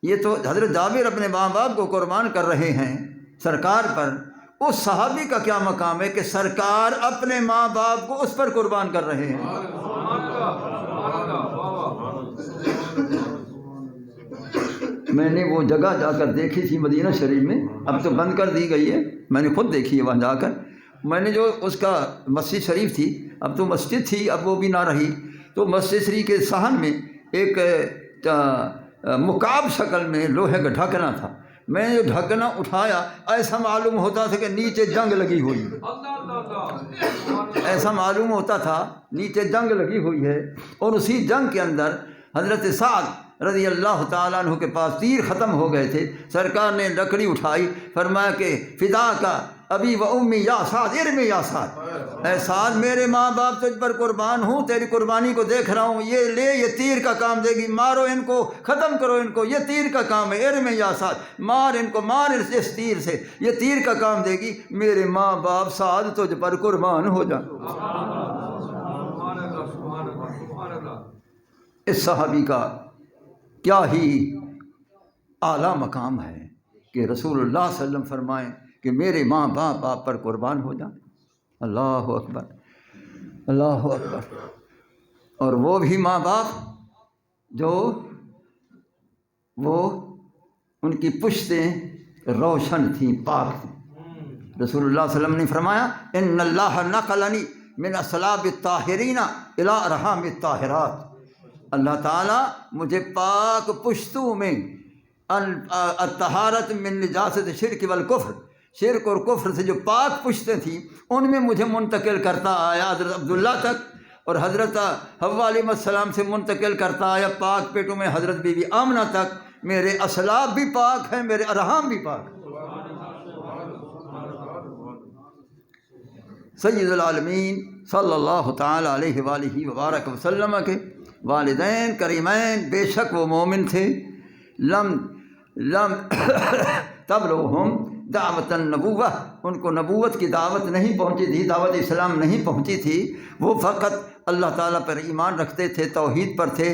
یہ تو حضرت جابر اپنے ماں باپ کو قربان کر رہے ہیں سرکار پر، اس صحابی کا کیا مقام ہے کہ سرکار اپنے ماں باپ کو اس پر قربان کر رہے ہیں۔ میں نے وہ جگہ جا کر دیکھی تھی مدینہ شریف میں، اب تو بند کر دی گئی ہے، میں نے خود دیکھی ہے وہاں جا کر، میں نے جو اس کا مسجد شریف تھی، اب تو مسجد تھی، اب وہ بھی نہ رہی، تو مسجد شریف کے صحن میں ایک مکعب شکل میں لوہے کا ڈھکنا تھا، میں نے جو ڈھکنا اٹھایا ایسا معلوم ہوتا تھا کہ نیچے جنگ لگی ہوئی ہے، ایسا معلوم ہوتا تھا نیچے جنگ لگی ہوئی ہے۔ اور اسی جنگ کے اندر حضرت سعد رضی اللہ تعالیٰ عنہ کے پاس تیر ختم ہو گئے تھے، سرکار نے لکڑی اٹھائی، فرمایا کہ فدا کا ابی و امی یا سعد ارمی یا سعد، اے سعد میرے ماں باپ تجھ پر قربان ہوں، تیری قربانی کو دیکھ رہا ہوں، یہ لے، یہ تیر کا کام دے گی، مارو ان کو، ختم کرو ان کو، یہ تیر کا کام ہے، ارمی یا سعد، مار ان کو، مار اس تیر سے، یہ تیر کا کام دے گی، میرے ماں باپ سعد تجھ پر قربان ہو جا۔ اس صحابی کا کیا ہی اعلیٰ مقام ہے کہ رسول اللہ صلی اللہ علیہ وسلم فرمائیں کہ میرے ماں باپ آپ پر قربان ہو جائیں۔ اللہ اکبر، اللہ اکبر۔ اور وہ بھی ماں باپ جو وہ ان کی پشتیں روشن تھیں، پاک تھیں۔ رسول اللہ صلی اللہ علیہ وسلم نے فرمایا ان اللہ نقلنی من اصلاب الطاہرین الی ارحام الطاہرات، اللہ تعالیٰ مجھے پاک پشتوں میں الطہارت من نجاست شرک والکفر، شرک اور کفر سے جو پاک پشتیں تھیں ان میں مجھے منتقل کرتا آیا حضرت عبداللہ تک، اور حضرت حوا علیہ السلام سے منتقل کرتا آیا پاک پیٹوں میں حضرت بی بی آمنہ تک۔ میرے اصلاب بھی پاک ہیں، میرے ارحام بھی پاک۔ سید العالمین صلی اللہ تعالی علیہ وآلہ وبارک وسلم کے والدین کریمین بے شک وہ مومن تھے، لم تبلغہم دعوت النبوہ، ان کو نبوت کی دعوت نہیں پہنچی تھی، دعوت اسلام نہیں پہنچی تھی، وہ فقط اللہ تعالیٰ پر ایمان رکھتے تھے، توحید پر تھے۔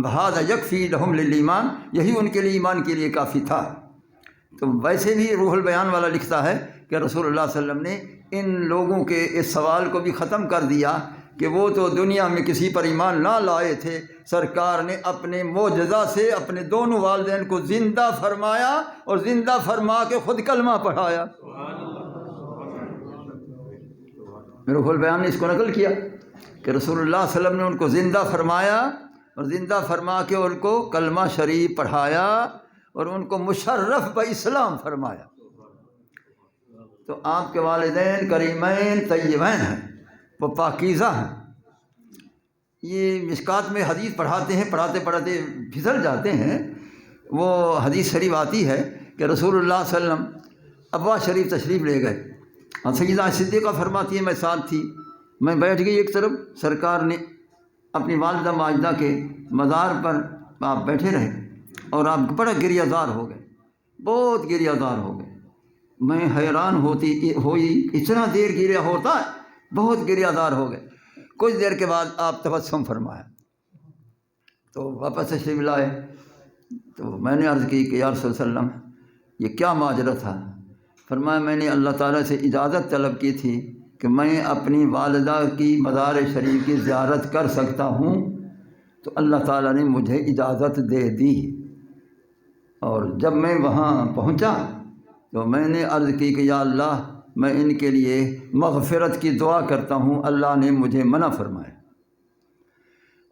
ھذا یکفی لہم للایمان، یہی ان کے لیے ایمان کے لیے کافی تھا۔ تو ویسے بھی روح البیان والا لکھتا ہے کہ رسول اللہ صلی اللہ علیہ وسلم نے ان لوگوں کے اس سوال کو بھی ختم کر دیا کہ وہ تو دنیا میں کسی پر ایمان نہ لائے تھے، سرکار نے اپنے معجزہ سے اپنے دونوں والدین کو زندہ فرمایا اور زندہ فرما کے خود کلمہ پڑھایا۔ روح البیان نے اس کو نقل کیا کہ رسول اللہ صلی اللہ علیہ وسلم نے ان کو زندہ فرمایا اور زندہ فرما کے ان کو کلمہ شریف پڑھایا اور ان کو مشرف باسلام فرمایا۔ تو آپ کے والدین کریمین طیبین ہیں، وہ پاکیزہ ہیں۔ یہ مشکات میں حدیث پڑھاتے ہیں، پڑھاتے پڑھاتے پھسل جاتے ہیں۔ وہ حدیث شریف آتی ہے کہ رسول اللہ صلی اللہ علیہ وسلم ابوا شریف تشریف لے گئے، اور سیدہ صدیقہ فرماتی ہے میں ساتھ تھی، میں بیٹھ گئی ایک طرف، سرکار نے اپنی والدہ ماجدہ کے مزار پر آپ بیٹھے رہے اور آپ بڑا گریہ زار ہو گئے، بہت گریہ زار ہو گئے۔ میں حیران ہوئی اتنا دیر گریہ ہوتا ہے، بہت گریہ زار ہو گئے۔ کچھ دیر کے بعد آپ تبسم فرمایا تو واپس تشریف لائے، تو میں نے عرض کی کہ یا رسول اللہ صلی اللہ علیہ وسلم یہ کیا ماجرا تھا؟ فرمایا میں نے اللہ تعالیٰ سے اجازت طلب کی تھی کہ میں اپنی والدہ کی مزار شریف کی زیارت کر سکتا ہوں، تو اللہ تعالیٰ نے مجھے اجازت دے دی، اور جب میں وہاں پہنچا تو میں نے عرض کی کہ یا اللہ میں ان کے لیے مغفرت کی دعا کرتا ہوں، اللہ نے مجھے منع فرمایا،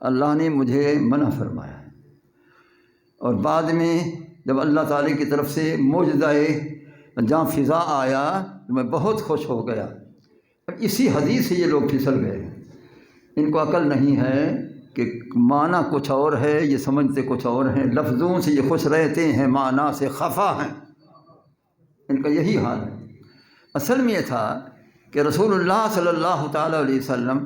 اللہ نے مجھے منع فرمایا۔ اور بعد میں جب اللہ تعالیٰ کی طرف سے معجزہ جہاں فضا آیا تو میں بہت خوش ہو گیا۔ اب اسی حدیث سے یہ لوگ پھسل گئے، ان کو عقل نہیں ہے کہ معنی کچھ اور ہے، یہ سمجھتے کچھ اور ہیں، لفظوں سے یہ خوش رہتے ہیں، معنی سے خفا ہیں، ان کا یہی حال ہے۔ اصل میں یہ تھا کہ رسول اللہ صلی اللہ تعالیٰ علیہ وسلم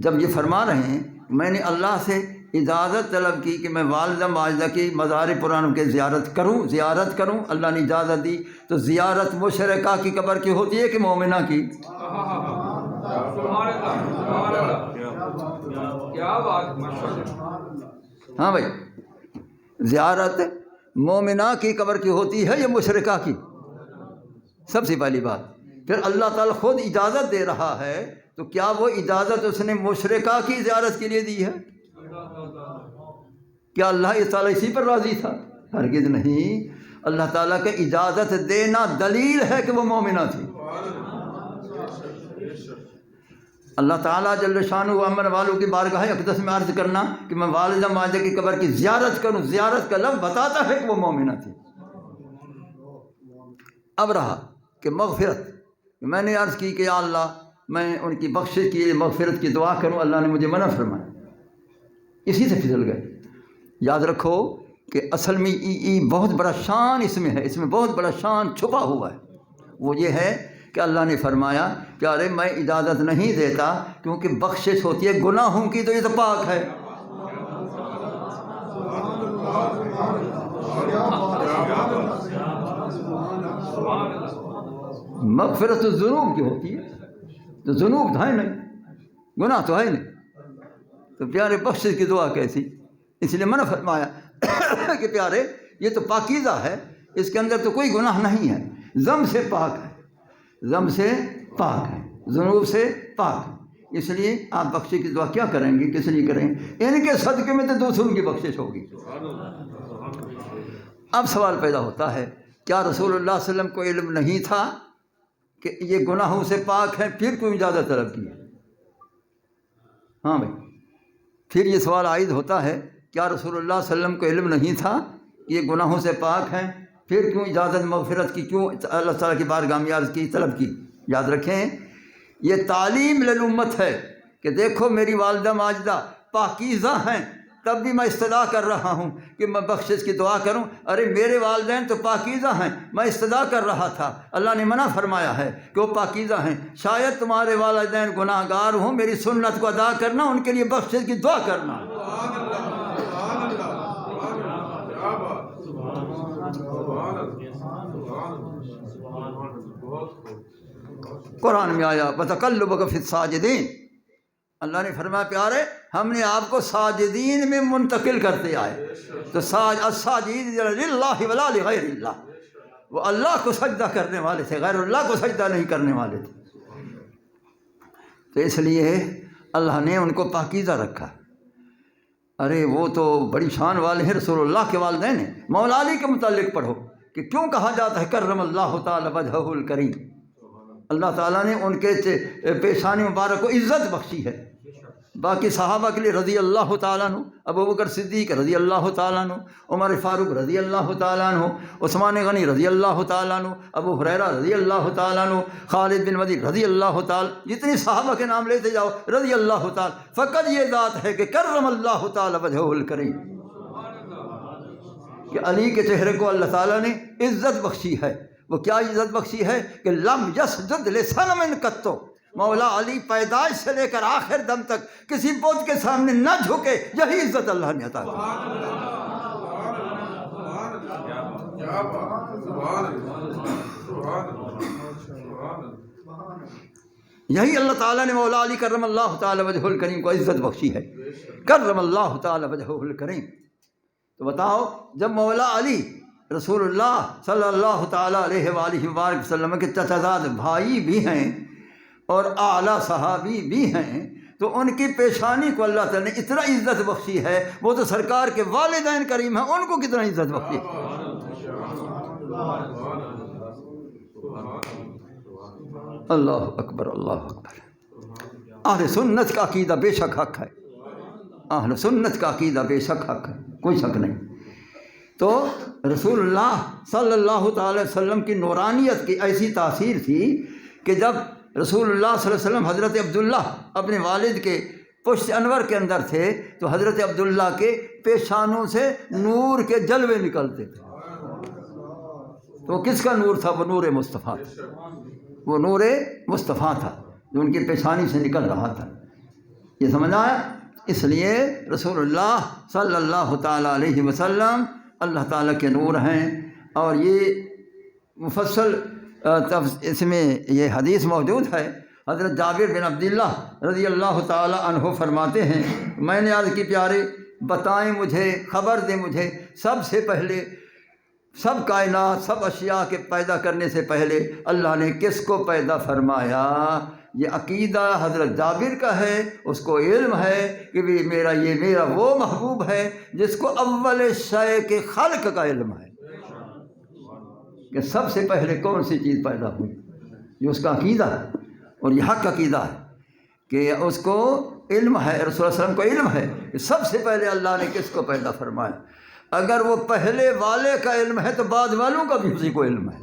جب یہ فرما رہے ہیں میں نے اللہ سے اجازت طلب کی کہ میں والدہ ماجدہ کی مزار پرانوں کے زیارت کروں، اللہ نے اجازت دی، تو زیارت مشرکہ کی قبر کی ہوتی ہے کہ مومنہ کی؟ ہاں بھائی، زیارت مومنہ کی قبر کی ہوتی ہے یا مشرکہ کی؟ سب سے پہلی بات۔ پھر اللہ تعالیٰ خود اجازت دے رہا ہے، تو کیا وہ اجازت اس نے مشرکہ کی زیارت کے لیے دی ہے؟ کیا اللہ تعالیٰ اسی پر راضی تھا؟ ہرگز نہیں۔ اللہ تعالیٰ کا اجازت دینا دلیل ہے کہ وہ مومنہ تھی۔ اللہ تعالیٰ جل شانہ و امن والوں کی بارگاہ اقدس میں عرض کرنا کہ میں والدہ ماجدہ کی قبر کی زیارت کروں، زیارت کا لفظ بتاتا ہے کہ وہ مومنہ تھی۔ اب رہا کہ مغفرت، میں نے عرض کی کہ یا اللہ میں ان کی بخشش کی مغفرت کی دعا کروں، اللہ نے مجھے منع فرمایا، اسی سے پھسل گئے۔ یاد رکھو کہ اصل میں بہت بڑا شان اس میں ہے، اس میں بہت بڑا شان چھپا ہوا ہے۔ وہ یہ ہے کہ اللہ نے فرمایا کہ ارے میں اجازت نہیں دیتا، کیونکہ بخشش ہوتی ہے گناہوں کی، تو یہ تو پاک ہے۔ مغفرت الذنوب کی ہوتی ہے، تو ذنوب تو ہے نہیں، گناہ تو ہے نہیں، تو پیارے بخشش کی دعا کیسی؟ اس لیے منع فرمایا کہ پیارے یہ تو پاکیزہ ہے، اس کے اندر تو کوئی گناہ نہیں ہے، ذنب سے پاک ہے، ذنب سے پاک ہے، ذنوب سے پاک ہے۔ اس لیے آپ بخشش کی دعا کیا کریں گے، کس لیے کریں گے؟ ان کے صدقے میں تو دوسروں کی بخشش ہوگی۔ اب سوال پیدا ہوتا ہے، کیا رسول اللہ صلی اللہ علیہ وسلم کو علم نہیں تھا کہ یہ گناہوں سے پاک ہے، پھر کیوں اجازت طلب کی؟ ہاں بھائی، پھر یہ سوال عائد ہوتا ہے، کیا رسول اللہ صلی اللہ علیہ وسلم کو علم نہیں تھا کہ یہ گناہوں سے پاک ہیں، پھر کیوں اجازت مغفرت کی، کیوں اللہ تعالیٰ کی بارگاہ میں عرض کی، طلب کی؟ یاد رکھیں یہ تعلیم للامت ہے کہ دیکھو میری والدہ ماجدہ پاکیزہ ہیں، تب بھی میں استدعا کر رہا ہوں کہ میں بخشش کی دعا کروں۔ ارے میرے والدین تو پاکیزہ ہیں، میں استدعا کر رہا تھا، اللہ نے منع فرمایا ہے کہ وہ پاکیزہ ہیں، شاید تمہارے والدین گناہ گار ہوں، میری سنت کو ادا کرنا، ان کے لیے بخشش کی دعا کرنا۔ قرآن میں آیا وَتَقَلُّبَكَ فِي السَّاجِدِينَ، اللہ نے فرمایا پیارے ہم نے آپ کو ساجدین میں منتقل کرتے آئے، تو الساجدین للہ ولا لغیر اللہ، وہ اللہ کو سجدہ کرنے والے تھے، غیر اللہ کو سجدہ نہیں کرنے والے تھے، تو اس لیے اللہ نے ان کو پاکیزہ رکھا۔ ارے وہ تو بڑی شان والے ہیں، رسول اللہ کے والدین ہیں۔ مولا علی کے متعلق پڑھو کہ کیوں کہا جاتا ہے کرم اللہ تعالی وجہہ الکریم، اللہ تعالیٰ نے ان کے پیشانی مبارک کو عزت بخشی ہے۔ باقی صحابہ کے لیے رضی اللہ تعالیٰ عنہ، ابو بکر صدیق رضی اللہ تعالیٰ عنہ، عمر فاروق رضی اللہ تعالیٰ عنہ، عثمان غنی رضی اللہ تعالیٰ عنہ، ابو ہریرہ رضی اللہ تعالیٰ عنہ، خالد بن ولید رضی اللہ تعالیٰ، جتنی صحابہ کے نام لیتے جاؤ رضی اللہ تعالیٰ، فقط یہ ذات ہے کہ کرم اللہ تعالیٰ وجہہ الکریم، کہ علی کے چہرے کو اللہ تعالیٰ نے عزت بخشی ہے۔ وہ کیا عزت بخشی ہے کہ لم یسجد لصنم قط، مولا علی پیدائش سے لے کر آخر دم تک کسی بت کے سامنے نہ جھکے، یہی عزت اللہ نے عطا کی۔ یہی اللہ تعالیٰ نے مولا علی کرم اللہ تعالی وجہہ الکریم کو عزت بخشی ہے، کرم اللہ تعالی وجہہ الکریم۔ تو بتاؤ جب مولا علی رسول اللہ صلی اللہ تعالیٰ علیہ وآلہ وسلم کے چچازاد بھائی بھی ہیں اور اعلیٰ صحابی بھی ہیں، تو ان کی پیشانی کو اللہ تعالیٰ نے اتنا عزت بخشی ہے، وہ تو سرکار کے والدین کریم ہیں، ان کو کتنا عزت بخشی ہے۔ اللہ اکبر، اللہ اکبر۔ اہل سنت کا عقیدہ بے شک حق ہے، اہل سنت کا عقیدہ بے شک حق ہے، کوئی شک نہیں۔ تو رسول اللہ صلی اللہ تعالی وسلم کی نورانیت کی ایسی تاثیر تھی کہ جب رسول اللہ صلی اللہ علیہ وسلم حضرت عبداللہ اپنے والد کے پشت انور کے اندر تھے، تو حضرت عبداللہ کے پیشانوں سے نور کے جلوے نکلتے تھے۔ تو وہ کس کا نور تھا؟ وہ نور مصطفیٰ تھا، وہ نور مصطفیٰ تھا جو ان کی پیشانی سے نکل رہا تھا۔ یہ سمجھ آیا؟ اس لیے رسول اللہ صلی اللہ تعالیٰ علیہ وسلم اللہ تعالیٰ کے نور ہیں، اور یہ مفصل اس میں یہ حدیث موجود ہے۔ حضرت جابر بن عبداللہ رضی اللہ تعالیٰ عنہ فرماتے ہیں، میں نے عرض کی پیارے بتائیں مجھے، خبر دیں مجھے، سب سے پہلے سب کائنات سب اشیاء کے پیدا کرنے سے پہلے اللہ نے کس کو پیدا فرمایا؟ یہ عقیدہ حضرت جابر کا ہے، اس کو علم ہے کہ بھی میرا وہ محبوب ہے جس کو اول شے کے خلق کا علم ہے، کہ سب سے پہلے کون سی چیز پیدا ہوئی، یہ اس کا عقیدہ ہے، اور یہ حق عقیدہ ہے کہ اس کو علم ہے، رسول اللہ علیہ وسلم کو علم ہے کہ سب سے پہلے اللہ نے کس کو پیدا فرمایا۔ اگر وہ پہلے والے کا علم ہے تو بعد والوں کا بھی اسی کو علم ہے۔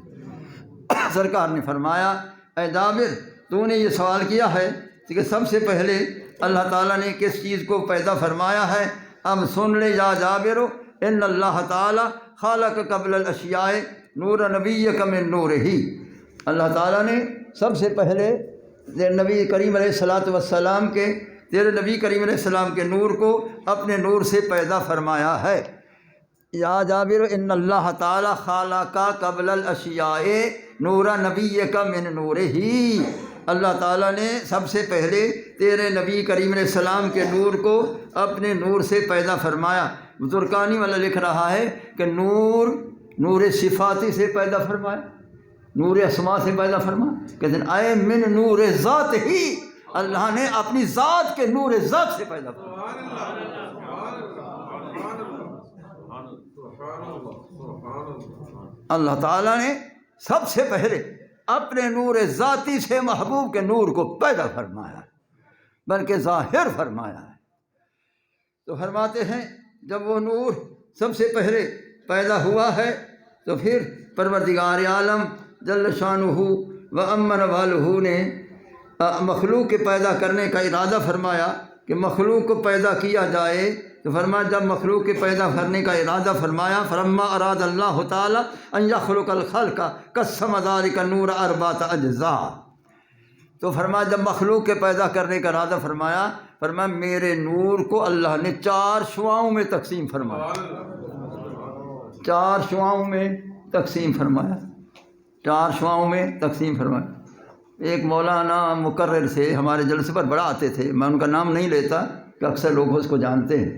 سرکار نے فرمایا اے جابر تو نے یہ سوال کیا ہے کہ سب سے پہلے اللہ تعالیٰ نے کس چیز کو پیدا فرمایا ہے، اب سن لے یا جابر ان اللہ تعالیٰ خالق قبل الاشیاء نور نبیک من نور ہی۔ اللہ تعالیٰ نے سب سے پہلے نبی کریم علیہ الصلاۃ والسلام کے تیرے نبی کریم علیہ السلام کے نور کو اپنے نور سے پیدا فرمایا ہے۔ یا جابر ان اللہ تعالیٰ خالق قبل الاشیاء نور نبیک من نور ہی۔ اللہ تعالیٰ نے سب سے پہلے تیرے نبی کریم علیہ السلام کے نور کو اپنے نور سے پیدا فرمایا۔ زرقانی والا لکھ رہا ہے کہ نور صفاتی سے پیدا فرمایا، نور اسما سے پیدا فرمایا، کہتے ہیں اے من نور ذات ہی، اللہ نے اپنی ذات کے نور ذات سے پیدا فرمایا۔ اللہ تعالیٰ نے سب سے پہلے اپنے نور ذاتی سے محبوب کے نور کو پیدا فرمایا، بلکہ ظاہر فرمایا ہے۔ تو فرماتے ہیں جب وہ نور سب سے پہلے پیدا ہوا ہے تو پھر پروردگار عالم جل شانہ و امن والہ نے مخلوق کے پیدا کرنے کا ارادہ فرمایا کہ مخلوق کو پیدا کیا جائے۔ تو فرمایا جب مخلوق کے پیدا کرنے کا ارادہ فرمایا فلما اراد اللہ تعالیٰ ان یخلق الخلق قسم ذلک النور اربعۃ اجزاء۔ تو فرمایا جب مخلوق کے پیدا کرنے کا ارادہ فرمایا میرے نور کو اللہ نے 4 شعاؤں میں تقسیم فرمایا، 4 شعاؤں میں تقسیم فرمایا، 4 شعاؤں میں تقسیم فرمایا۔ ایک مولانا مقرر سے ہمارے جلسے پر بڑا آتے تھے، میں ان کا نام نہیں لیتا کہ اکثر لوگ اس کو جانتے ہیں،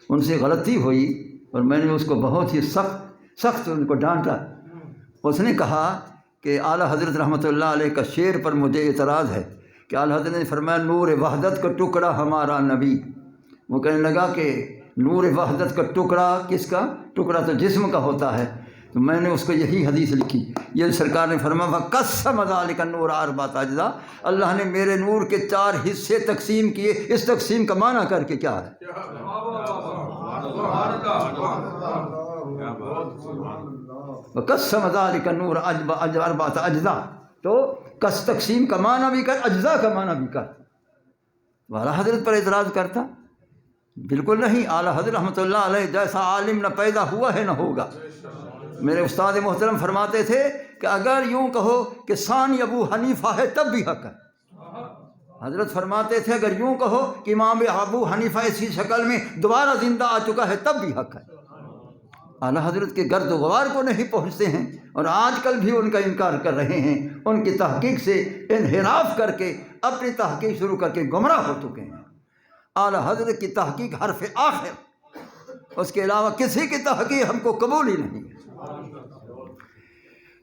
ان سے غلطی ہوئی اور میں نے اس کو بہت ہی سخت ان کو ڈانٹا۔ اس نے کہا کہ اعلیٰ حضرت رحمۃ اللہ علیہ کا شعر پر مجھے اعتراض ہے کہ اعلیٰ حضرت نے فرمایا نور وحدت کا ٹکڑا ہمارا نبی۔ وہ کہنے لگا کہ نور وحدت کا ٹکڑا کس کا ٹکڑا تو جسم کا ہوتا ہے۔ تو میں نے اس کو یہی حدیث لکھی، یہ سرکار نے فرمایا قسم ذلک النور اربعۃ اجزاء، اللہ نے میرے نور کے 4 حصے تقسیم کیے۔ اس تقسیم کا معنی کر کے کیا ہے؟ قسم ذلک النور اربعۃ اجزاء، تو کس تقسیم کا معنی بھی کر، اجزاء کا معنی بھی کر۔ اعلیٰ حضرت پر اعتراض کرتا؟ بالکل نہیں، اعلیٰ حضرت رحمۃ اللہ علیہ جیسا عالم نہ پیدا ہوا ہے نہ ہوگا۔ میرے استاد محترم فرماتے تھے کہ اگر یوں کہو کہ ثانی ابو حنیفہ ہے تب بھی حق ہے۔ حضرت فرماتے تھے اگر یوں کہو کہ امام ابو حنیفہ اسی شکل میں دوبارہ زندہ آ چکا ہے تب بھی حق ہے۔ اعلیٰ حضرت کے گرد و غبار کو نہیں پہنچتے ہیں اور آج کل بھی ان کا انکار کر رہے ہیں، ان کی تحقیق سے انحراف کر کے اپنی تحقیق شروع کر کے گمراہ ہو چکے ہیں۔ اعلیٰ حضرت کی تحقیق حرف آخر، اس کے علاوہ کسی کی تحقیق ہم کو قبول ہی نہیں ہے۔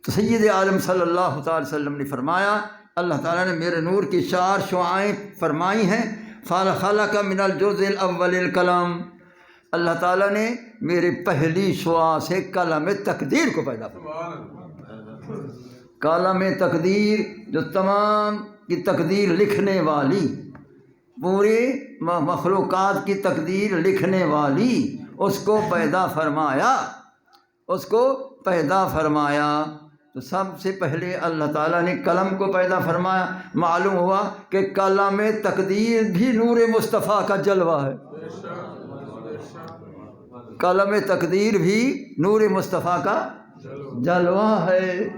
تو سید عالم صلی اللہ تعالی وسلم نے فرمایا اللہ تعالیٰ نے میرے نور کی 4 شعائیں فرمائی ہیں۔ خلق من الجزء الاول الکلام، اللہ تعالیٰ نے میرے پہلی شعاع سے کلام تقدیر کو پیدا فرمایا۔ کلام تقدیر جو تمام کی تقدیر لکھنے والی، پوری مخلوقات کی تقدیر لکھنے والی، اس کو پیدا فرمایا، اس کو پیدا فرمایا۔ تو سب سے پہلے اللہ تعالیٰ نے قلم کو پیدا فرمایا۔ معلوم ہوا کہ کلام تقدیر بھی نور مصطفیٰ کا جلوہ ہے، قلم تقدیر بھی نور مصطفیٰ کا جلوہ ہے،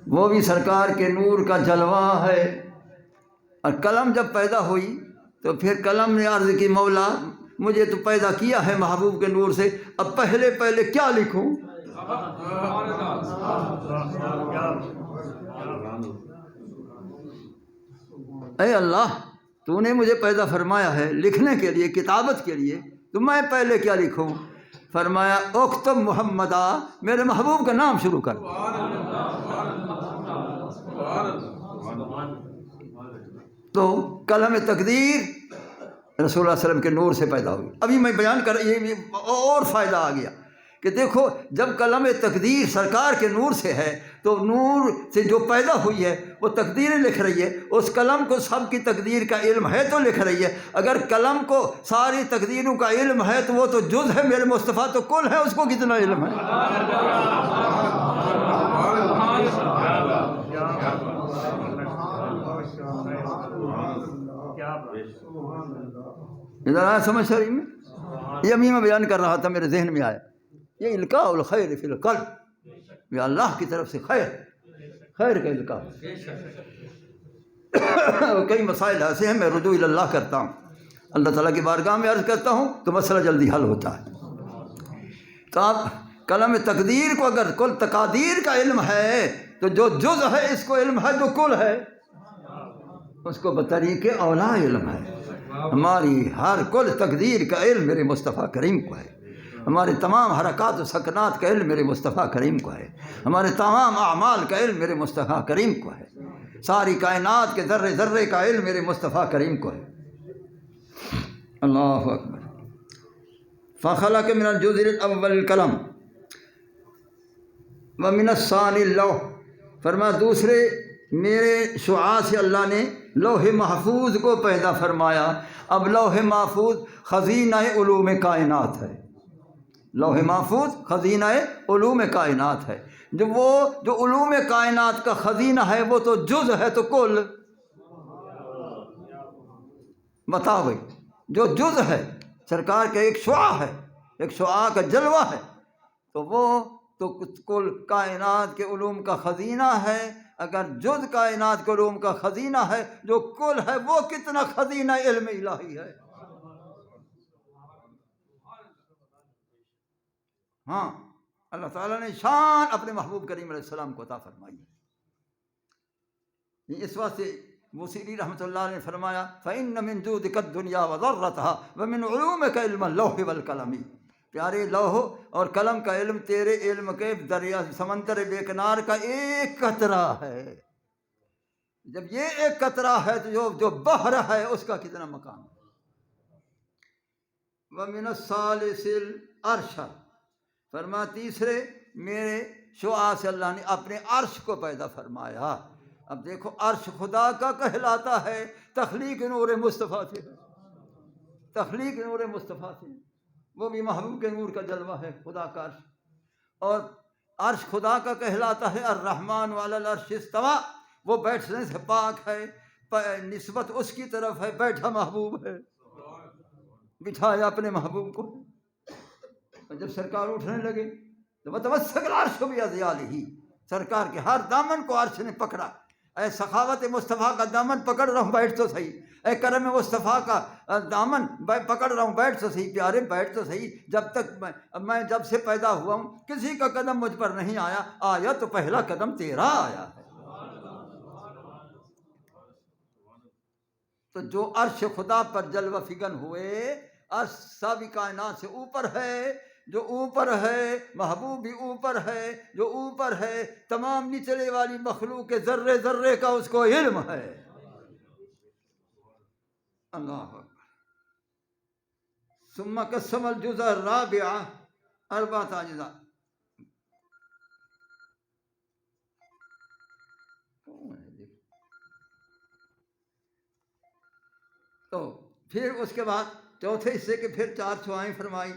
وہ بھی سرکار کے نور کا جلوہ ہے۔ اور قلم جب پیدا ہوئی تو پھر قلم نے عرض کی مولا مجھے تو پیدا کیا ہے محبوب کے نور سے، اب پہلے کیا لکھوں؟ اے اللہ تو نے مجھے پیدا فرمایا ہے لکھنے کے لیے، کتابت کے لیے، تو میں پہلے کیا لکھوں؟ فرمایا اکتب محمدہ، میرے محبوب کا نام شروع کر۔ تو قلم تقدیر رسول اللہ علیہ وسلم کے نور سے پیدا ہوئی۔ ابھی میں بیان کر یہ اور فائدہ آ گیا کہ دیکھو جب قلم تقدیر سرکار کے نور سے ہے تو نور سے جو پیدا ہوئی ہے وہ تقدیریں لکھ رہی ہے، اس قلم کو سب کی تقدیر کا علم ہے تو لکھ رہی ہے۔ اگر قلم کو ساری تقدیروں کا علم ہے تو وہ تو جز ہے، میرے مصطفیٰ تو کل ہے، اس کو کتنا علم ہے؟ ادھر آیا سمجھ شریف میں؟ یہ ابھی میں بیان کر رہا تھا، میرے ذہن میں آیا، یہ القاء الخیر فی القلب، یہ اللہ کی طرف سے خیر کا القاء۔ کئی مسائل ایسے ہیں میں رجوع اللہ کرتا ہوں، اللہ تعالیٰ کی بارگاہ میں عرض کرتا ہوں تو مسئلہ جلدی حل ہوتا ہے۔ تو آپ قلم تقدیر کو اگر کل تقادیر کا علم ہے تو جو جز ہے اس کو علم ہے، جو کل ہے اس کو بطریق اولا علم ہے۔ ہماری ہر کل تقدیر کا علم میرے مصطفیٰ کریم کو ہے، ہمارے تمام حرکات و سکنات کا علم میرے مصطفیٰ کریم کو ہے، ہمارے تمام اعمال کا علم میرے مصطفیٰ کریم کو ہے، ساری کائنات کے ذرے ذرے کا علم میرے مصطفیٰ کریم کو ہے۔ اللہ اکبر۔ فخلق من الجزء الاول القلم ومن الثانی اللوح، فرمایا دوسرے میرے شعاع سے اللہ نے لوح محفوظ کو پیدا فرمایا۔ اب لوح محفوظ خزینہ علوم کائنات ہے، لوح محفوظ خزینہ علوم کائنات ہے۔ جو علوم کائنات کا خزینہ ہے وہ تو جز ہے تو کل، بتاؤ بھائی، جو جز ہے سرکار کا ایک شعاع ہے، ایک شعاع کا جلوہ ہے، تو وہ تو کل کائنات کے علوم کا خزینہ ہے۔ اگر جز کائنات کے علوم کا خزینہ ہے، جو کل ہے وہ کتنا خزینہ علم الہی ہے۔ ہاں، اللہ تعالیٰ نے شان اپنے محبوب کریم علیہ السلام کو عطا فرمائی ہے۔ اس واسطے بوصیری رحمۃ اللہ نے فرمایا فَإِنَّ مِن جُودِكَ الدُّنْيَا وَضَرَّتَهَا وَمِنْ عُلُومِكَ علم اللوح والقلم۔ پیارے لوح اور قلم کا علم تیرے علم کے دریا سمندر بے کنار کا ایک قطرہ ہے۔ جب یہ ایک قطرہ ہے تو جو بحر ہے اس کا کتنا مقام ہے۔ وَمِنَ الثَّالِثِ الْعَرْشَ، فرما تیسرے میرے شعاع سے اللہ نے اپنے عرش کو پیدا فرمایا۔ اب دیکھو عرش خدا کا کہلاتا ہے، تخلیق نور مصطفیٰ سے ہے، تخلیق نور مصطفیٰ سے، وہ بھی محبوب کے نور کا جلوہ ہے خدا کا عرش۔ اور عرش خدا کا کہلاتا ہے، الرحمن علی العرش استویٰ، وہ بیٹھنے سے پاک ہے، نسبت اس کی طرف ہے، بیٹھا محبوب ہے، بٹھایا اپنے محبوب کو۔ اور جب سرکار اٹھنے لگے تو وتمسک العرش بِأَذْيَالِهِ، سرکار کے ہر دامن کو عرش نے پکڑا۔ اے سخاوت مصطفیٰ کا دامن پکڑ رہا ہوں، بیٹھ تو صحیح۔ اے کرم مصطفیٰ کا دامن پکڑ رہا ہوں، بیٹھ تو صحیح۔ پیارے بیٹھ تو صحیح، جب تک میں جب سے پیدا ہوا ہوں کسی کا قدم مجھ پر نہیں آیا، آیا تو پہلا قدم تیرا آیا ہے۔ تو جو عرش خدا پر جلوہ فگن ہوئے، عرش سابی کائنات سے اوپر ہے، جو اوپر ہے محبوب بھی اوپر ہے، جو اوپر ہے تمام نچلے والی مخلوق کے ذرے ذرے کا اس کو علم ہے۔ اللہ اکبر۔ ثم قسم الجزء الرابع اربعۃ اجزاء، تو پھر اس کے بعد چوتھے حصے کے پھر 4 شعائیں فرمائی۔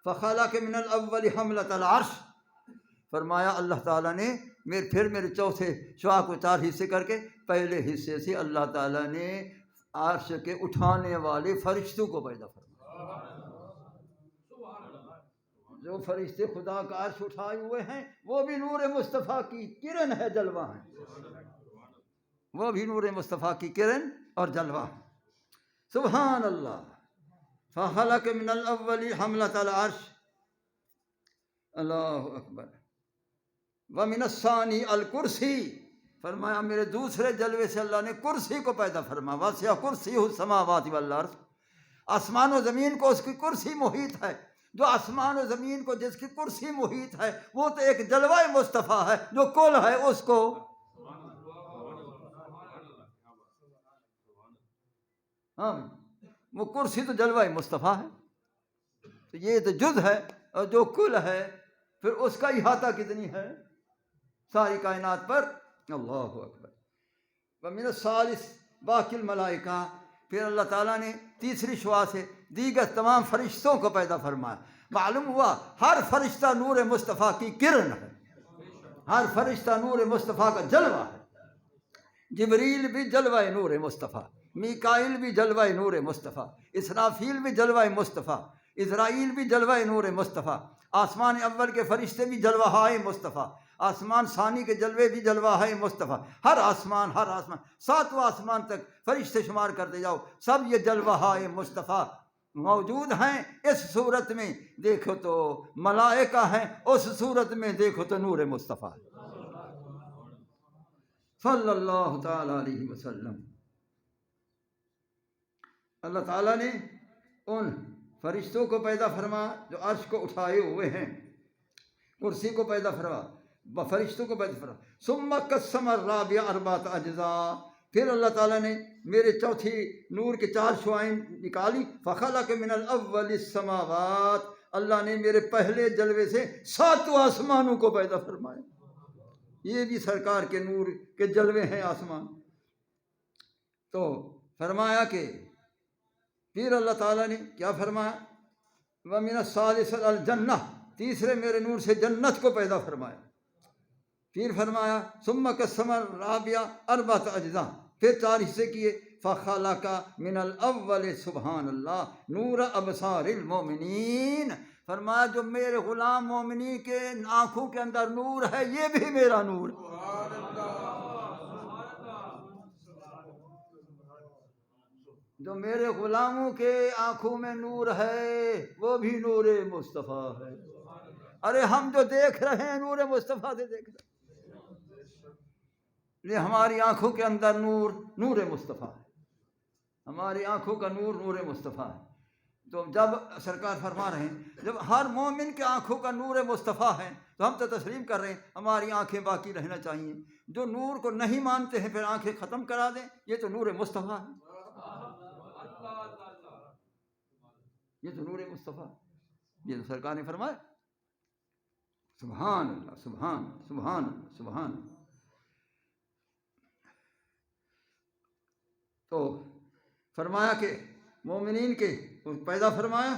فخلق من الاول حملۃ العرش، فرمایا اللہ تعالیٰ نے پھر میرے چوتھے شعاع کو 4 حصے کر کے پہلے حصے سے اللہ تعالیٰ نے عرش کے اٹھانے والے فرشتوں کو پیدا فرمایا۔ جو فرشتے خدا کا عرش اٹھائے ہوئے ہیں وہ بھی نور مصطفیٰ کی کرن ہے، جلوہ ہیں، وہ بھی نور مصطفیٰ کی کرن اور جلوہ ہیں۔ سبحان اللہ۔ فخلق من الاول حملۃ العرش، اللہ اکبر، ومن الثانی الکرسی، فرمایا میرے دوسرے جلوے سے اللہ نے کرسی کو پیدا فرمایا۔ وسع کرسیہ السماوات والارض، آسمان و زمین کو اس کی کرسی محیط ہے۔ جو آسمان و زمین کو جس کی کرسی محیط ہے وہ تو ایک جلوہ مصطفیٰ ہے، جو کل ہے اس کو ہاں، وہ کرسی تو جلوہ مصطفیٰ ہے، تو یہ تو جز ہے، اور جو کل ہے پھر اس کا احاطہ کتنی ہے ساری کائنات پر. اللہ اکبر. ومن الثالث باقی الملائکہ، پھر اللہ تعالیٰ نے تیسری شعاع سے دیگر تمام فرشتوں کو پیدا فرمایا. معلوم ہوا ہر فرشتہ نور مصطفیٰ کی کرن ہے، ہر فرشتہ نور مصطفیٰ کا جلوہ ہے. جبریل بھی جلوہ نور مصطفیٰ، میکائیل بھی جلوہ نور مصطفیٰ، اسرافیل بھی جلوہ مصطفیٰ، اسرائیل بھی جلوہ نور مصطفیٰ، آسمان اول کے فرشتے بھی جلوہ مصطفیٰ، آسمان ثانی کے جلوے بھی جلوہ مصطفیٰ. ہر آسمان 7واں آسمان تک فرشتے شمار کرتے جاؤ، سب یہ جلوہ مصطفیٰ موجود ہیں. اس صورت میں دیکھو تو ملائکہ ہیں، اس صورت میں دیکھو تو نور مصطفیٰ صلی اللہ تعالی علیہ وسلم. اللہ تعالیٰ نے ان فرشتوں کو پیدا فرما جو عرش کو اٹھائے ہوئے ہیں، کرسی کو پیدا فرما، فرشتوں کو پیدا فرما. ثم قسم الرابع اربعۃ اجزاء، پھر اللہ تعالیٰ نے میرے چوتھی نور کے 4 شعائیں نکالی. فخلق من الاول السماوات، اللہ نے میرے پہلے جلوے سے 7 آسمانوں کو پیدا فرمایا. یہ بھی سرکار کے نور کے جلوے ہیں آسمان. تو فرمایا کہ پھر اللہ تعالیٰ نے کیا فرمایا؟ وَمِنَ الثَّالِثِ الْجَنَّةِ، تیسرے میرے نور سے جنت کو پیدا فرمایا. پھر فرمایا ثُمَّ قَسَّمَ الرَّابِعَ أَرْبَعَةَ أَجْزَاء، پھر 4 حصے کیے. فَخَلَقَ مِنَ الْأَوَّلِ سُبْحَانَ اللَّهِ نُورَ أَبْصَارِ الْمُؤْمِنِينَ، فرمایا جو میرے غلام مومنی کے آنکھوں کے اندر نور ہے یہ بھی میرا نور ہے. جو میرے غلاموں کے آنکھوں میں نور ہے وہ بھی نور مصطفیٰ ہے. ارے ہم جو دیکھ رہے ہیں نور مصطفیٰ سے دیکھ رہے ہیں، ہماری آنکھوں کے اندر نور مصطفیٰ ہے، ہماری آنکھوں کا نور مصطفیٰ ہے. تو جب سرکار فرما رہے ہیں جب ہر مومن کے آنکھوں کا نور مصطفیٰ ہے تو ہم تو تسلیم کر رہے ہیں ہماری آنکھیں باقی رہنا چاہیے. جو نور کو نہیں مانتے ہیں پھر آنکھیں ختم کرا دیں، یہ تو نور مصطفیٰ ہے، یہ تو نور مصطفیٰ. یہ تو سرکار نے فرمایا. سبحان اللہ، سبحان سبحان سبحان. تو فرمایا کہ مومنین کے پیدا فرمایا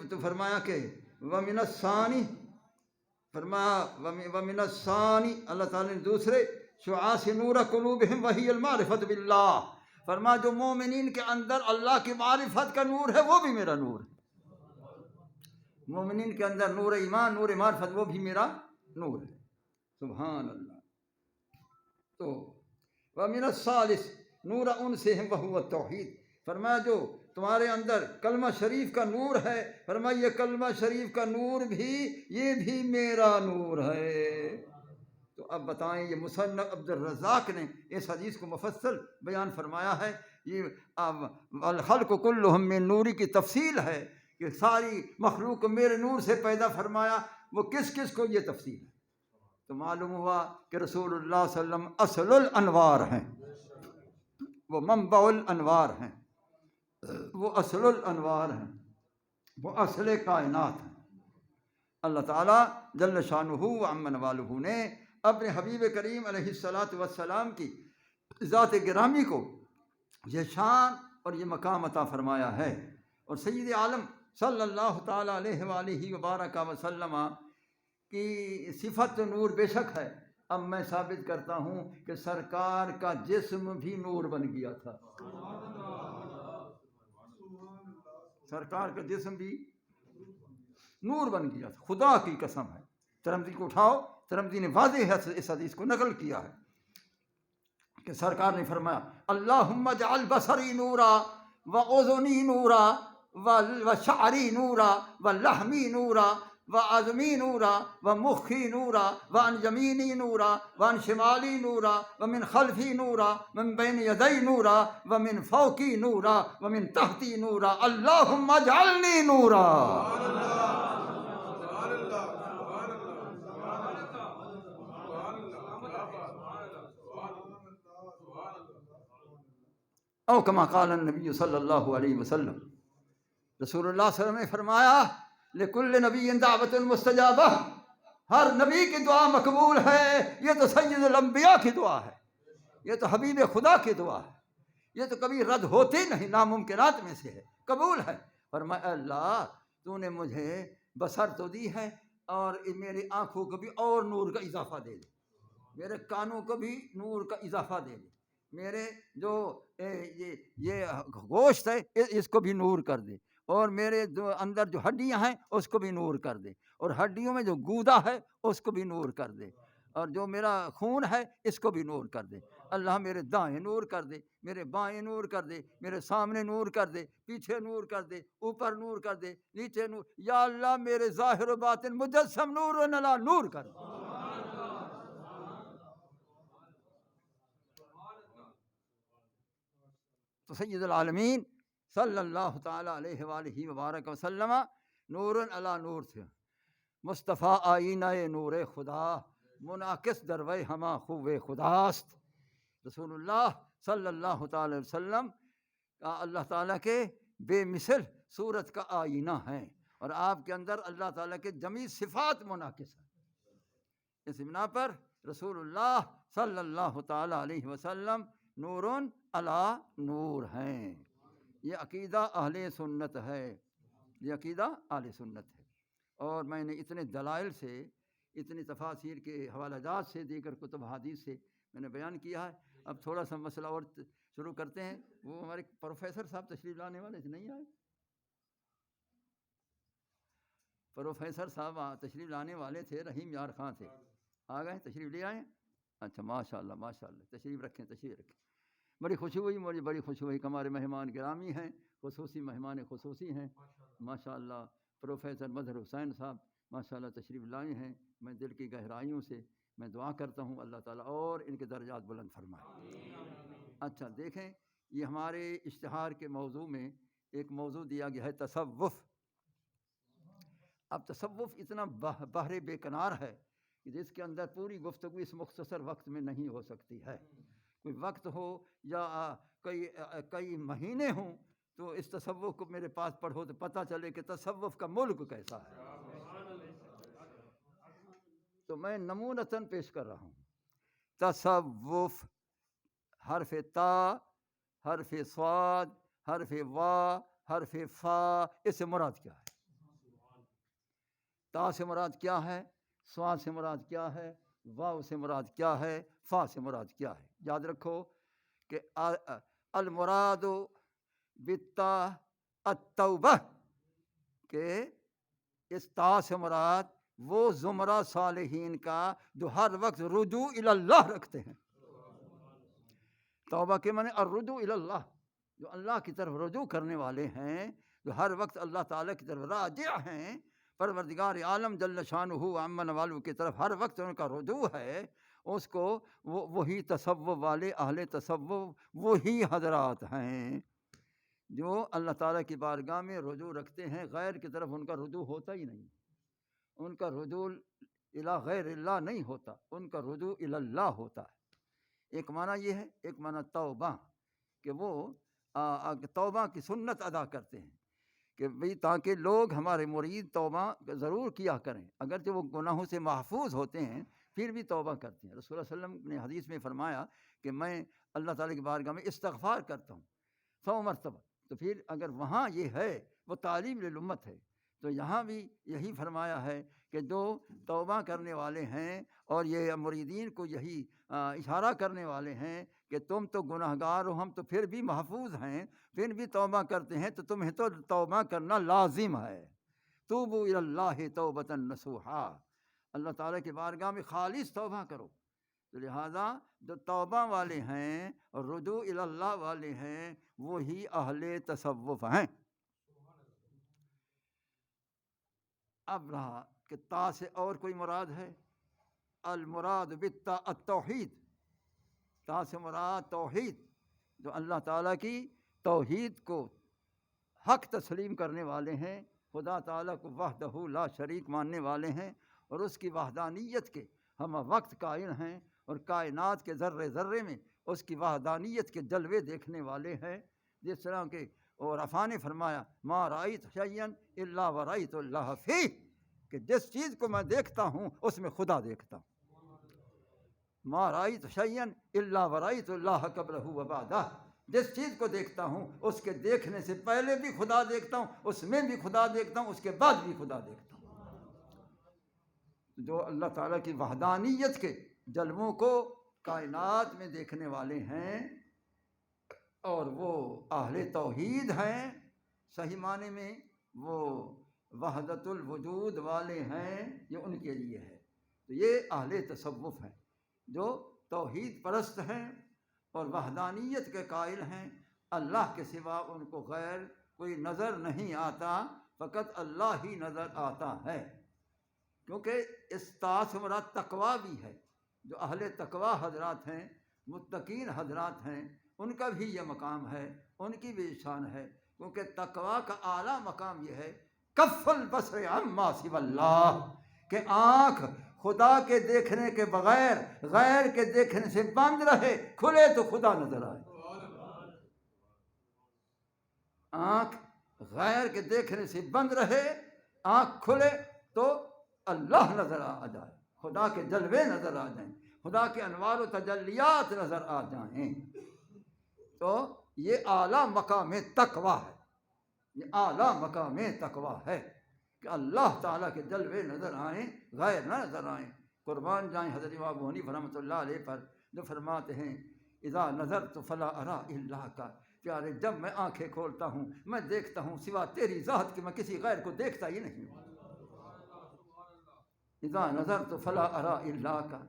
تو فرمایا کہ وَمِنَ الثَّانِ، فرمایا وَمِنَ الثَّانِ، اللہ تعالیٰ نے دوسرے شعاع سے نور قلوبہم وہی المعرفۃ باللہ، فرمایا جو مومنین کے اندر اللہ کی معرفت کا نور ہے وہ بھی میرا نور ہے. مومنین کے اندر نور ایمان، نور معرفت، وہ بھی میرا نور ہے. سبحان اللہ. تو وَمِنَ الثَّالِثِ نور أُنْسِهِمْ وَهُوَ التَّوْحِيدُ، فرمایا جو تمہارے اندر کلمہ شریف کا نور ہے، فرمایا یہ کلمہ شریف کا نور بھی یہ بھی میرا نور ہے. تو اب بتائیں یہ مصنف عبد الرزاق نے اس حدیث کو مفصل بیان فرمایا ہے. یہ الخلق کلہم من نوری کی تفصیل ہے کہ ساری مخلوق کو میرے نور سے پیدا فرمایا. وہ کس کس کو یہ تفصیل ہے؟ تو معلوم ہوا کہ رسول اللہ صلی اللہ علیہ وسلم اصل الانوار ہیں، وہ منبع الانوار ہیں، وہ اصل الانوار ہیں، وہ اصل کائنات ہیں. اللہ تعالیٰ جل شانہ و عم نوالہ نے اپنے حبیب کریم علیہ السلام کی ذات گرامی کو یہ شان اور یہ مقام عطا فرمایا ہے. اور سید عالم صلی اللہ تعالیٰ علیہ وآلہ وبارک وسلم کی صفت نور بے شک ہے. اب میں ثابت کرتا ہوں کہ سرکار کا جسم بھی نور بن گیا تھا. سرکار کا جسم بھی نور بن گیا تھا، خدا کی قسم ہے. ترمذی کو اٹھاؤ، ترمذی نے واضح اس حدیث کو نقل کیا ہے کہ سرکار نے فرمایا اللہم اجعل بصری نورا واذنی نورا وشعری نورا ولحمی نورا وعظمی نورا ومخی نورا وعن یمینی نورا وعن شمالی نورا ومن خلفی نورا ومن بین یدی نورا ومن فوقی نورا ومن تحتی نورا اللہم اجعلنی نورا. او کما قال النبی صلی اللہ علیہ وسلم، رسول اللہ صلی اللہ علیہ وسلم نے فرمایا لکل نبی دعوت مستجابہ، ہر نبی کی دعا مقبول ہے۔ یہ تو سید الانبیاء کی دعا ہے، یہ تو حبیب خدا کی دعا ہے، یہ تو کبھی رد ہوتی نہیں، ناممکنات میں سے ہے، قبول ہے۔ فرمایا اللہ تو نے مجھے بصر تو دی ہے، اور میری آنکھوں کو بھی اور نور کا اضافہ دے دے، میرے کانوں کو بھی نور کا اضافہ دے دے، میرے جو یہ گوشت ہے اس کو بھی نور کر دے، اور میرے جو اندر جو ہڈیاں ہیں اس کو بھی نور کر دے، اور ہڈیوں میں جو گودا ہے اس کو بھی نور کر دے، اور جو میرا خون ہے اس کو بھی نور کر دے۔ اللہ میرے دائیں نور کر دے، میرے بائیں نور کر دے، میرے سامنے نور کر دے، پیچھے نور کر دے، اوپر نور کر دے، نیچے نور، یا اللہ میرے ظاہر و باطن مجسم نور و نلا نور کر دے۔ تو سید العالمین صلی اللہ تعالیٰ علیہ وآلہ وبارک وسلم نور علی نور تھے، مصطفیٰ آئینہ نور خدا، منعکس دروے ہما خوب خداست۔ رسول اللہ صلی اللہ تعالی وسلم اللہ تعالیٰ کے بے مثل صورت کا آئینہ ہیں، اور آپ کے اندر اللہ تعالیٰ کے جمیع صفات منعکس ہیں۔ اس بنا پر رسول اللہ صلی اللہ تعالیٰ علیہ وسلم نور علی نور ہیں۔ یہ عقیدہ اہل سنت ہے، یہ عقیدہ اہل سنت ہے، اور میں نے اتنے دلائل سے، اتنی تفاسیر کے حوالہ جات سے، دیگر کتب حدیث سے میں نے بیان کیا ہے۔ اب تھوڑا سا مسئلہ اور شروع کرتے ہیں۔ وہ ہمارے پروفیسر صاحب تشریف لانے والے تھے، نہیں آئے؟ پروفیسر صاحب تشریف لانے والے تھے، رحیم یار خان تھے، آ گئے؟ تشریف لے آئے؟ اچھا، ماشاء اللہ ماشاء اللہ، تشریف رکھیں تشریف رکھیں۔ بڑی خوشی ہوئی، مجھے بڑی خوشی ہوئی کہ ہمارے مہمان گرامی ہیں، خصوصی مہمان خصوصی ہیں ماشاء اللہ۔ پروفیسر مظہر حسین صاحب ماشاء اللہ تشریف لائے ہیں۔ میں دل کی گہرائیوں سے میں دعا کرتا ہوں اللہ تعالیٰ اور ان کے درجات بلند فرمائے۔ اچھا دیکھیں، یہ ہمارے اشتہار کے موضوع میں ایک موضوع دیا گیا ہے تصوف۔ اب تصوف اتنا بحر بے کنار ہے کہ جس کے اندر پوری گفتگو اس مختصر وقت میں نہیں ہو سکتی ہے۔ کوئی وقت ہو یا کئی مہینے ہوں تو اس تصوف کو میرے پاس پڑھو تو پتہ چلے کہ تصوف کا ملک کیسا ہے۔ تو میں نمونتاً پیش کر رہا ہوں۔ تصوف، حرف تا، حرف صاد، حرف وا، حرف فا، اس سے مراد کیا ہے؟ تا سے مراد کیا ہے؟ صاد سے مراد کیا ہے؟ واو سے مراد کیا ہے؟ فا سے مراد کیا ہے؟ یاد رکھو کہ المراد بالتا التوبہ، کہ اس تا سے مراد وہ زمرہ صالحین کا جو ہر وقت رجوع الی اللہ رکھتے ہیں۔ توبہ کے معنی الرجوع الی اللہ، جو اللہ کی طرف رجوع کرنے والے ہیں، جو ہر وقت اللہ تعالیٰ کی طرف راجع ہیں، پروردگار عالم جل شانہ عمن والوں کی طرف ہر وقت ان کا رجوع ہے، اس کو وہی تصوف والے، اہل تصوف وہی حضرات ہیں جو اللہ تعالیٰ کی بارگاہ میں رجوع رکھتے ہیں۔ غیر کی طرف ان کا رجوع ہوتا ہی نہیں، ان کا رجوع الی غیر اللہ نہیں ہوتا، ان کا رجوع الی اللہ ہوتا ہے۔ ایک معنی یہ ہے، ایک معنی توبہ، کہ وہ توبہ کی سنت ادا کرتے ہیں کہ بھئی تاکہ لوگ ہمارے مرید توبہ ضرور کیا کریں، اگرچہ وہ گناہوں سے محفوظ ہوتے ہیں پھر بھی توبہ کرتے ہیں۔ رسول اللہ صلی اللہ علیہ وسلم نے حدیث میں فرمایا کہ میں اللہ تعالیٰ کی بارگاہ میں استغفار کرتا ہوں 100 مرتبہ۔ تو پھر اگر وہاں یہ ہے، وہ تعلیم للامت ہے، تو یہاں بھی یہی فرمایا ہے کہ جو توبہ کرنے والے ہیں، اور یہ مریدین کو یہی اشارہ کرنے والے ہیں کہ تم تو گناہ گار ہو، ہم تو پھر بھی محفوظ ہیں، پھر بھی توبہ کرتے ہیں، تو تمہیں تو توبہ کرنا لازم ہے۔ توبوا الی اللہ توبۃ نصوحا، اللہ تعالیٰ کی بارگاہ میں خالص توبہ کرو۔ تو لہٰذا جو توبہ والے ہیں اور رجوع الی اللہ والے ہیں وہی اہل تصوف ہیں۔ اب رہا کہ تا سے اور کوئی مراد ہے؟ المراد بالتا التوحید، تا سے مراد توحید، جو اللہ تعالیٰ کی توحید کو حق تسلیم کرنے والے ہیں، خدا تعالیٰ کو وحدہ لا شریک ماننے والے ہیں، اور اس کی وحدانیت کے ہم وقت قائل ہیں، اور کائنات کے ذرے ذرے میں اس کی وحدانیت کے جلوے دیکھنے والے ہیں۔ جس طرح کہ اور رفا نے فرمایا ما رأیت شیئا الا ورأیت اللہ فیہ، کہ جس چیز کو میں دیکھتا ہوں اس میں خدا دیکھتا ہوں۔ ما رأیت شیئا الا ورأیت اللہ قبلہ و بعدہ، جس چیز کو دیکھتا ہوں اس کے دیکھنے سے پہلے بھی خدا دیکھتا ہوں، اس میں بھی خدا دیکھتا ہوں، اس کے بعد بھی خدا دیکھتا ہوں۔ جو اللہ تعالیٰ کی وحدانیت کے جلووں کو کائنات میں دیکھنے والے ہیں اور وہ اہل توحید ہیں، صحیح معنی میں وہ وحدت الوجود والے ہیں، یہ ان کے لیے ہے۔ تو یہ اہل تصوف ہیں جو توحید پرست ہیں اور وحدانیت کے قائل ہیں، اللہ کے سوا ان کو غیر کوئی نظر نہیں آتا، فقط اللہ ہی نظر آتا ہے۔ کیونکہ اس طاعت سے مراد تقویٰ بھی ہے، جو اہل تقویٰ حضرات ہیں، متقین حضرات ہیں، ان کا بھی یہ مقام ہے، ان کی بھی شان ہے، کیونکہ تقویٰ کا اعلیٰ مقام یہ ہے کف البصر عما سوی اللہ، کہ آنکھ خدا کے دیکھنے کے بغیر غیر کے دیکھنے سے بند رہے، کھلے تو خدا نظر آئے۔ آنکھ غیر کے دیکھنے سے بند رہے، آنکھ کھلے تو اللہ نظر آ جائے، خدا کے جلوے نظر آ جائیں، خدا کے انوار و تجلیات نظر آ جائیں۔ تو یہ اعلیٰ مقام تقویٰ ہے، یہ اعلیٰ مقام تقویٰ ہے کہ اللہ تعالیٰ کے جلوے نظر آئیں، غیر نہ نظر آئیں۔ قربان جائیں حضرت امام ابو حنیفہ رحمۃ اللہ علیہ پر، جو فرماتے ہیں اذا نظرت فلا ارى الا کا، پیارے جب میں آنکھیں کھولتا ہوں میں دیکھتا ہوں سوا تیری ذات کے، میں کسی غیر کو دیکھتا ہی نہیں۔ اذا نظرت فلا ارى الا کا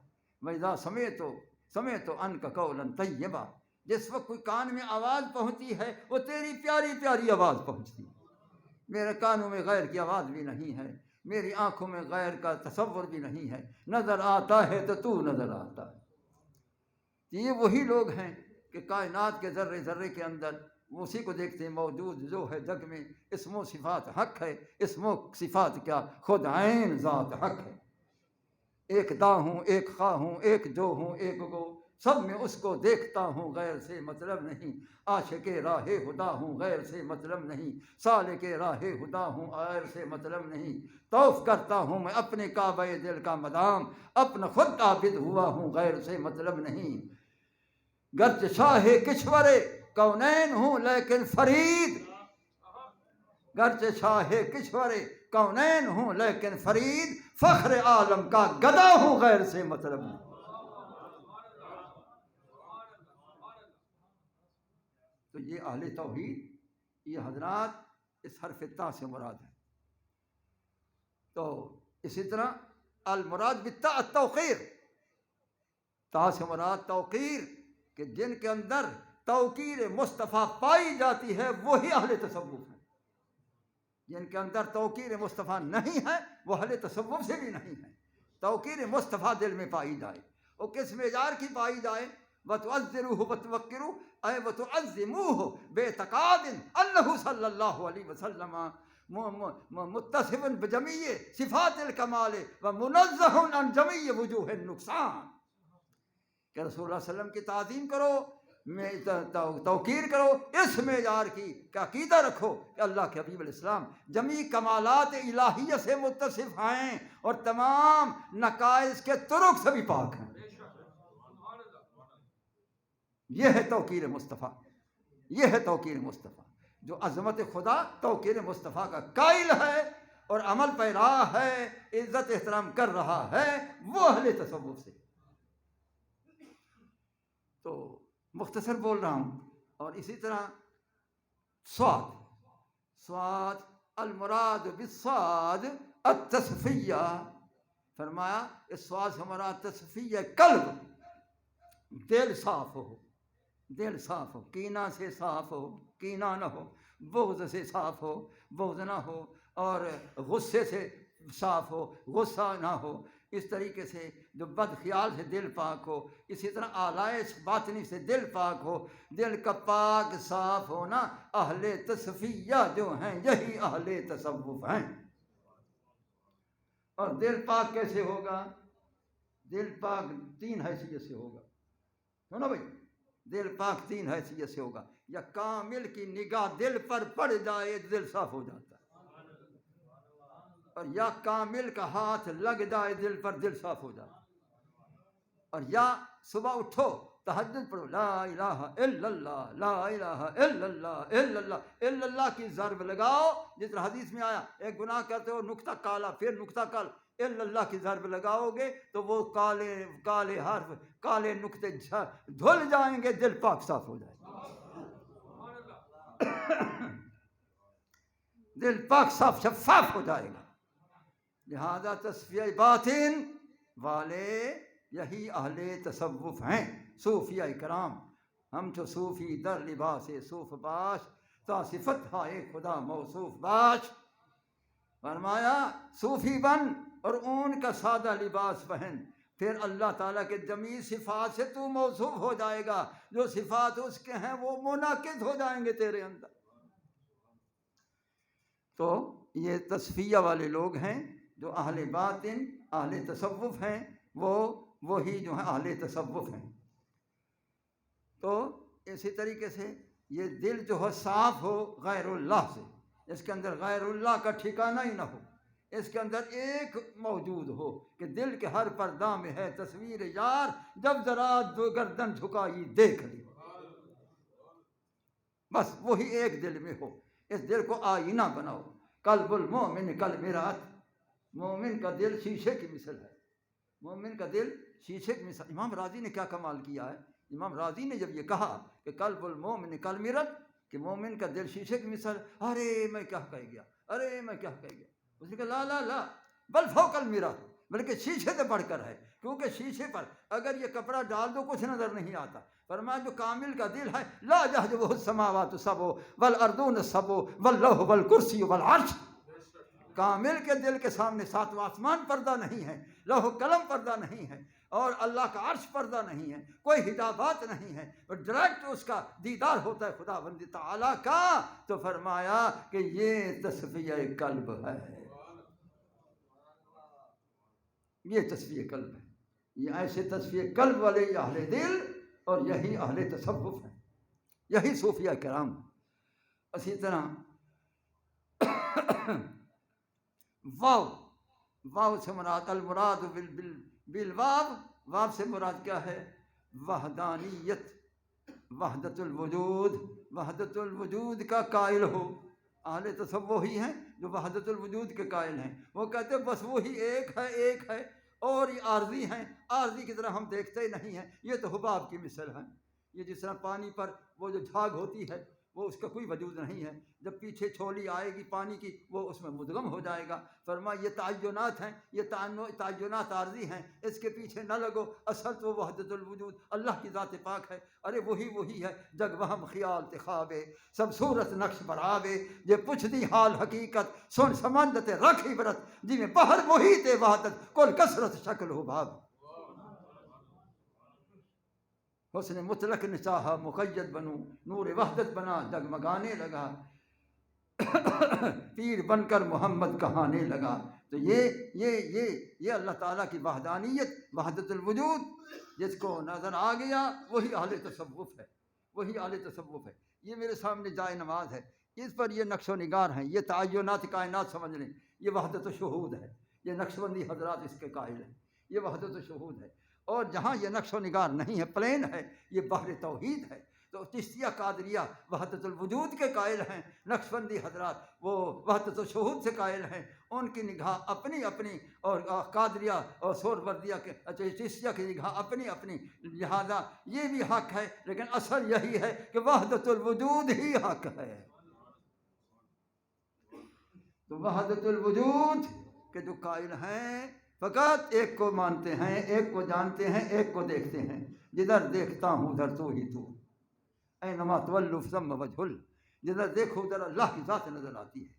واذا سمعت عنك قولا طیبا، جس وقت کوئی کان میں آواز پہنچتی ہے وہ تیری پیاری پیاری آواز پہنچتی ہے۔ میرے کانوں میں غیر کی آواز بھی نہیں ہے، میری آنکھوں میں غیر کا تصور بھی نہیں ہے، نظر آتا ہے تو تو نظر آتا ہے۔ یہ وہی لوگ ہیں کہ کائنات کے ذرے ذرے کے اندر وہ اسی کو دیکھتے ہیں، موجود جو ہے جگ میں اسم و صفات حق ہے، اسم و صفات کیا، خود عین ذات حق ہے۔ ایک دا ہوں، ایک خواہ ہوں، ایک جو ہوں، ایک گو، سب میں اس کو دیکھتا ہوں، غیر سے مطلب نہیں۔ عاشق راہ خدا ہوں، غیر سے مطلب نہیں۔ سالک راہ خدا ہوں، غیر سے مطلب نہیں۔ طوف کرتا ہوں میں اپنے کعبہ دل کا مدام، اپنا خود عابد ہوا ہوں، غیر سے مطلب نہیں۔ گرچہ شاہ کشور کونین ہوں لیکن فرید، گرچہ شاہ کشور کونین ہوں لیکن فرید، فخر عالم کا گدا ہوں، غیر سے مطلب نہیں۔ تو یہ اہل توحید، یہ حضرات اس حرف تا سے مراد ہے۔ تو اسی طرح المراد بالتا التوقیر، تا سے مراد توقیر، کہ جن کے اندر توقیر مصطفیٰ پائی جاتی ہے وہی اہل تصوف ہیں۔ جن کے اندر توقیر مصطفیٰ نہیں ہے وہ اہل تصوف سے بھی نہیں ہے۔ توقیر مصطفیٰ دل میں پائی جائے، وہ کس معیار کی پائی جائے؟ وَتُعَذِّرُوهُ وَتُوَقِّرُوهُ أي وَتُعَظِّمُوهُ بِاعْتِقَادٍ أَنَّهُ صلی اللہ علیہ وسلم متصف بجمیع صفات الکمال ومنزہ عن جمیع وجوہ النقصان، کہ رسول اللہ صلی اللہ علیہ وسلم کی تعظیم کرو، توقیر کرو، اس معیار کی کہ عقیدہ رکھو کہ اللہ کے حبیب علیہ السلام جمیع کمالات الہیہ سے متصف ہیں اور تمام نقائص کے طرق سے بھی پاک ہیں۔ یہ ہے توقیر مصطفیٰ، یہ ہے توقیر مصطفیٰ۔ جو عظمت خدا توقیر مصطفیٰ کا قائل ہے اور عمل پیرا ہے، عزت احترام کر رہا ہے، وہ اہل تصوف سے۔ تو مختصر بول رہا ہوں۔ اور اسی طرح صاد المراد بالصاد التصفیہ، فرمایا اس صاد سے مراد تصفیہ قلب، دل صاف ہو، دل صاف ہو، کینہ سے صاف ہو، کینہ نہ ہو، بغض سے صاف ہو، بغض نہ ہو، اور غصے سے صاف ہو، غصہ نہ ہو، اس طریقے سے جو بد خیال سے دل پاک ہو، اسی طرح آلائش باطنی سے دل پاک ہو، دل کا پاک صاف ہونا اہل تصفیہ جو ہیں یہی اہل تصوف ہیں۔ اور دل پاک کیسے ہوگا؟ دل پاک تین حیثیت سے ہوگا، سنو بھائی، دل پاک تین حیثیت سے ہوگا۔ یا کامل کی نگاہ دل پر پڑ جائے دل صاف ہو جاتا ہے، اور یا کامل کا ہاتھ لگ جائے دل پر دل صاف ہو جاتا ہے۔ اور یا صبح اٹھو تہجد پڑھو، لا الہ الا اللہ، لا الہ الا اللہ، الا اللہ، الا اللہ کی ضرب لگاؤ، جس طرح حدیث میں آیا ایک گناہ کرتے ہو نقطہ کالا، پھر نقطہ کالا، الا اللہ کی ضرب لگاؤ گے تو وہ کالے کالے حرف کالے نقطے دھل جائیں گے، دل پاک صاف ہو جائے گا، دل پاک صاف شفاف ہو جائے گا۔ لہذا تصفیہ باطن والے یہی اہل تصوف ہیں، صوفیہ کرام۔ ہم تو صوفی در لباس صوف باش، تا صفت ہائے خدا موصوف باش۔ فرمایا صوفی بن اور اون کا سادہ لباس پہن، پھر اللہ تعالیٰ کے جمیع صفات سے تو موصوف ہو جائے گا، جو صفات اس کے ہیں وہ منعقد ہو جائیں گے تیرے اندر۔ تو یہ تصفیہ والے لوگ ہیں جو اہل باطن اہل تصوف ہیں، وہی جو ہیں اہل تصوف ہیں۔ تو اسی طریقے سے یہ دل جو ہے صاف ہو غیر اللہ سے، اس کے اندر غیر اللہ کا ٹھکانہ ہی نہ ہو، اس کے اندر ایک موجود ہو کہ دل کے ہر پردہ میں ہے تصویر یار، جب ذرا دو گردن جھکائی دیکھ لی، بس وہی ایک دل میں ہو۔ اس دل کو آئینہ بناؤ، قلب المومن کالمراۃ، مومن کا دل شیشے کی مثل ہے، مومن کا دل شیشے کی مثل۔ امام راضی نے کیا کمال کیا ہے، امام راضی نے جب یہ کہا کہ قلب المومن کالمراۃ، کہ مومن کا دل شیشے کی مثل، ارے میں کیا کہہ گیا، ارے میں کیا کہہ گیا، اس نے کہا لا لا لا بل فوق المراۃ، بلکہ شیشے سے بڑھ کر ہے، کیونکہ شیشے پر اگر یہ کپڑا ڈال دو کچھ نظر نہیں آتا۔ فرمایا جو کامل کا دل ہے، لا یحجبہ السماوات السبع والارضون السبع واللوح والکرسی والعرش، کامل کے دل کے سامنے ساتواں آسمان پردہ نہیں ہے، لوح و قلم پردہ نہیں ہے، اور اللہ کا عرش پردہ نہیں ہے، کوئی حجابات نہیں ہے، اور ڈائریکٹ اس کا دیدار ہوتا ہے خدا بندی تعالیٰ کا۔ تو فرمایا کہ یہ تصفیہ قلب ہے، یہ تصفیہ قلب ہے، یہ ایسے تصفیہ قلب والے اہل دل اور یہی اہل تصوف ہیں، یہی صوفیہ کرام۔ اسی طرح واو سے مراد المراد بالواو، واو سے مراد کیا ہے، وحدانیت، وحدت الوجود، وحدت الوجود کا قائل ہو۔ اہل تصوف وہی ہیں جو وحدت الوجود کے قائل ہیں، وہ کہتے ہیں بس وہی ایک ہے، ایک ہے، اور یہ عارضی ہیں، عارضی کی طرح ہم دیکھتے ہی نہیں ہیں، یہ تو حباب کی مثل ہے، یہ جس طرح پانی پر وہ جو جھاگ ہوتی ہے وہ اس کا کوئی وجود نہیں ہے، جب پیچھے چھولی آئے گی پانی کی وہ اس میں مدغم ہو جائے گا۔ فرمایا یہ تعینات ہیں، یہ تعینات عارضی ہیں، اس کے پیچھے نہ لگو، اصل تو وحدت الوجود اللہ کی ذات پاک ہے۔ ارے وہی ہے، جگ وہم خیال تخابے سب صورت نقش برآبے، یہ پوچھ دی حال حقیقت سن سمندت رکھ عبرت، جی میں بہر محیط وحدت کل کثرت شکل ہو بھاب۔ حسن مطلق نے چاہا مقید بنوں، نور وحدت بنا جگمگانے لگا، پیر بن کر محمد کہانے لگا۔ تو یہ اللہ تعالیٰ کی وحدانیت، وحدت الوجود جس کو نظر آ گیا وہی اہل تصوف ہے، وہی اہل تصوف ہے۔ یہ میرے سامنے جائے نماز ہے، اس پر یہ نقش و نگار ہیں، یہ تعینات کائنات سمجھ لیں، یہ وحدت و شہود ہے، یہ نقش بندی حضرات اس کے قائل ہیں، یہ وحدت و شہود ہے۔ اور جہاں یہ نقش و نگار نہیں ہے، پلین ہے، یہ بحر توحید ہے۔ تو چشتیہ قادریہ وحدت الوجود کے قائل ہیں، نقش بندی حضرات وہ وحدت و شہود سے قائل ہیں، ان کی نگاہ اپنی اپنی، اور قادریہ اور سہروردیہ کے چشتیہ کی نگاہ اپنی اپنی، لہذا یہ بھی حق ہے، لیکن اصل یہی ہے کہ وحدت الوجود ہی حق ہے۔ تو وحدت الوجود کے جو قائل ہیں فقط ایک کو مانتے ہیں، ایک کو جانتے ہیں، ایک کو دیکھتے ہیں، جدھر دیکھتا ہوں ادھر تو ہی تو، اینما تولوا فثم وجہ جدھر دیکھو ادھر اللہ کی ذات نظر آتی ہے۔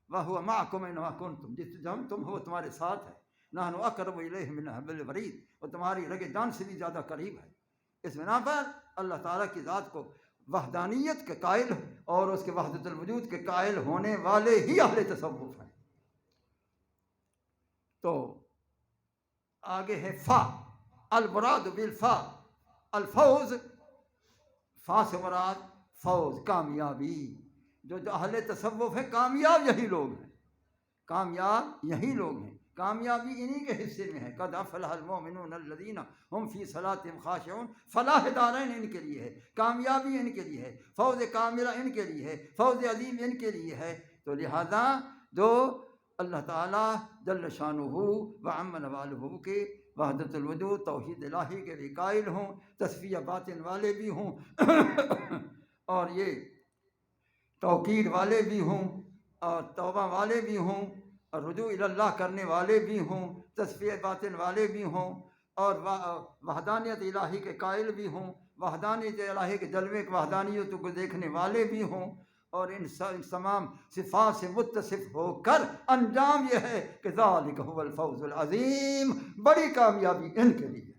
وَهُوَ مَعَكُمْ أَيْنَمَا كُنْتُمْ، جب تم ہو تمہارے ساتھ ہے، نحن اقرب الیہ من حبل الورید، وہ تمہاری رگ جان سے بھی زیادہ قریب ہے۔ اس بنا پر اللہ تعالیٰ کی ذات کو وحدانیت کے قائل اور اس کے وحدت الوجود کے قائل ہونے والے ہی اہل تصوف ہیں۔ تو آگے ہے فا، المراد بالفا الفوز، فا سے مراد فوز، کامیابی۔ جو اہل تصوف ہے کامیاب یہی لوگ ہیں، کامیاب یہی لوگ ہیں، کامیابی انہی کے حصے میں ہے۔ قد افلح المؤمنون الذین هم فی صلاتهم خاشعون، فلاح دارین ان کے لیے ہے، کامیابی ان کے لیے ہے، فوز کاملہ ان کے لیے ہے، فوز عظیم ان کے لیے ہے۔ تو لہذا جو اللہ تعالیٰ جل شانہ و عم نوالہ کے وحدت الوجود توحید الہی کے بھی قائل ہوں، تصفیہ باطن والے بھی ہوں اور یہ توقیر والے بھی ہوں اور توبہ والے بھی ہوں اور رجوع الی اللہ کرنے والے بھی ہوں، تصفیہ باطن والے بھی ہوں اور وحدانیت الہی کے قائل بھی ہوں، وحدانیت الہی کے جلوے کے وحدانیت کو دیکھنے والے بھی ہوں، اور ان تمام صفات سے متصف ہو کر انجام یہ ہے کہ ذالک هو الفوز العظیم، بڑی کامیابی ان کے لیے۔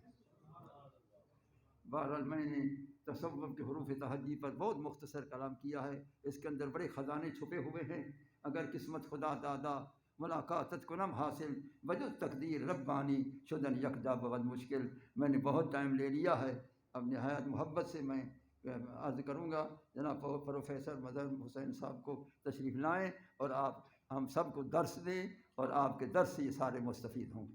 بہرحال میں نے تصوف کے حروف تہجی پر بہت مختصر کلام کیا ہے، اس کے اندر بڑے خزانے چھپے ہوئے ہیں۔ اگر قسمت خدا دادا ملاقاتت کنم حاصل، وجود تقدیر ربانی شدن یکجا بود مشکل۔ میں نے بہت ٹائم لے لیا ہے، اب نہایت محبت سے میں عرض کروں گا جناب پروفیسر مظہر حسین صاحب کو تشریف لائیں اور آپ ہم سب کو درس دیں اور آپ کے درس سے یہ سارے مستفید ہوں۔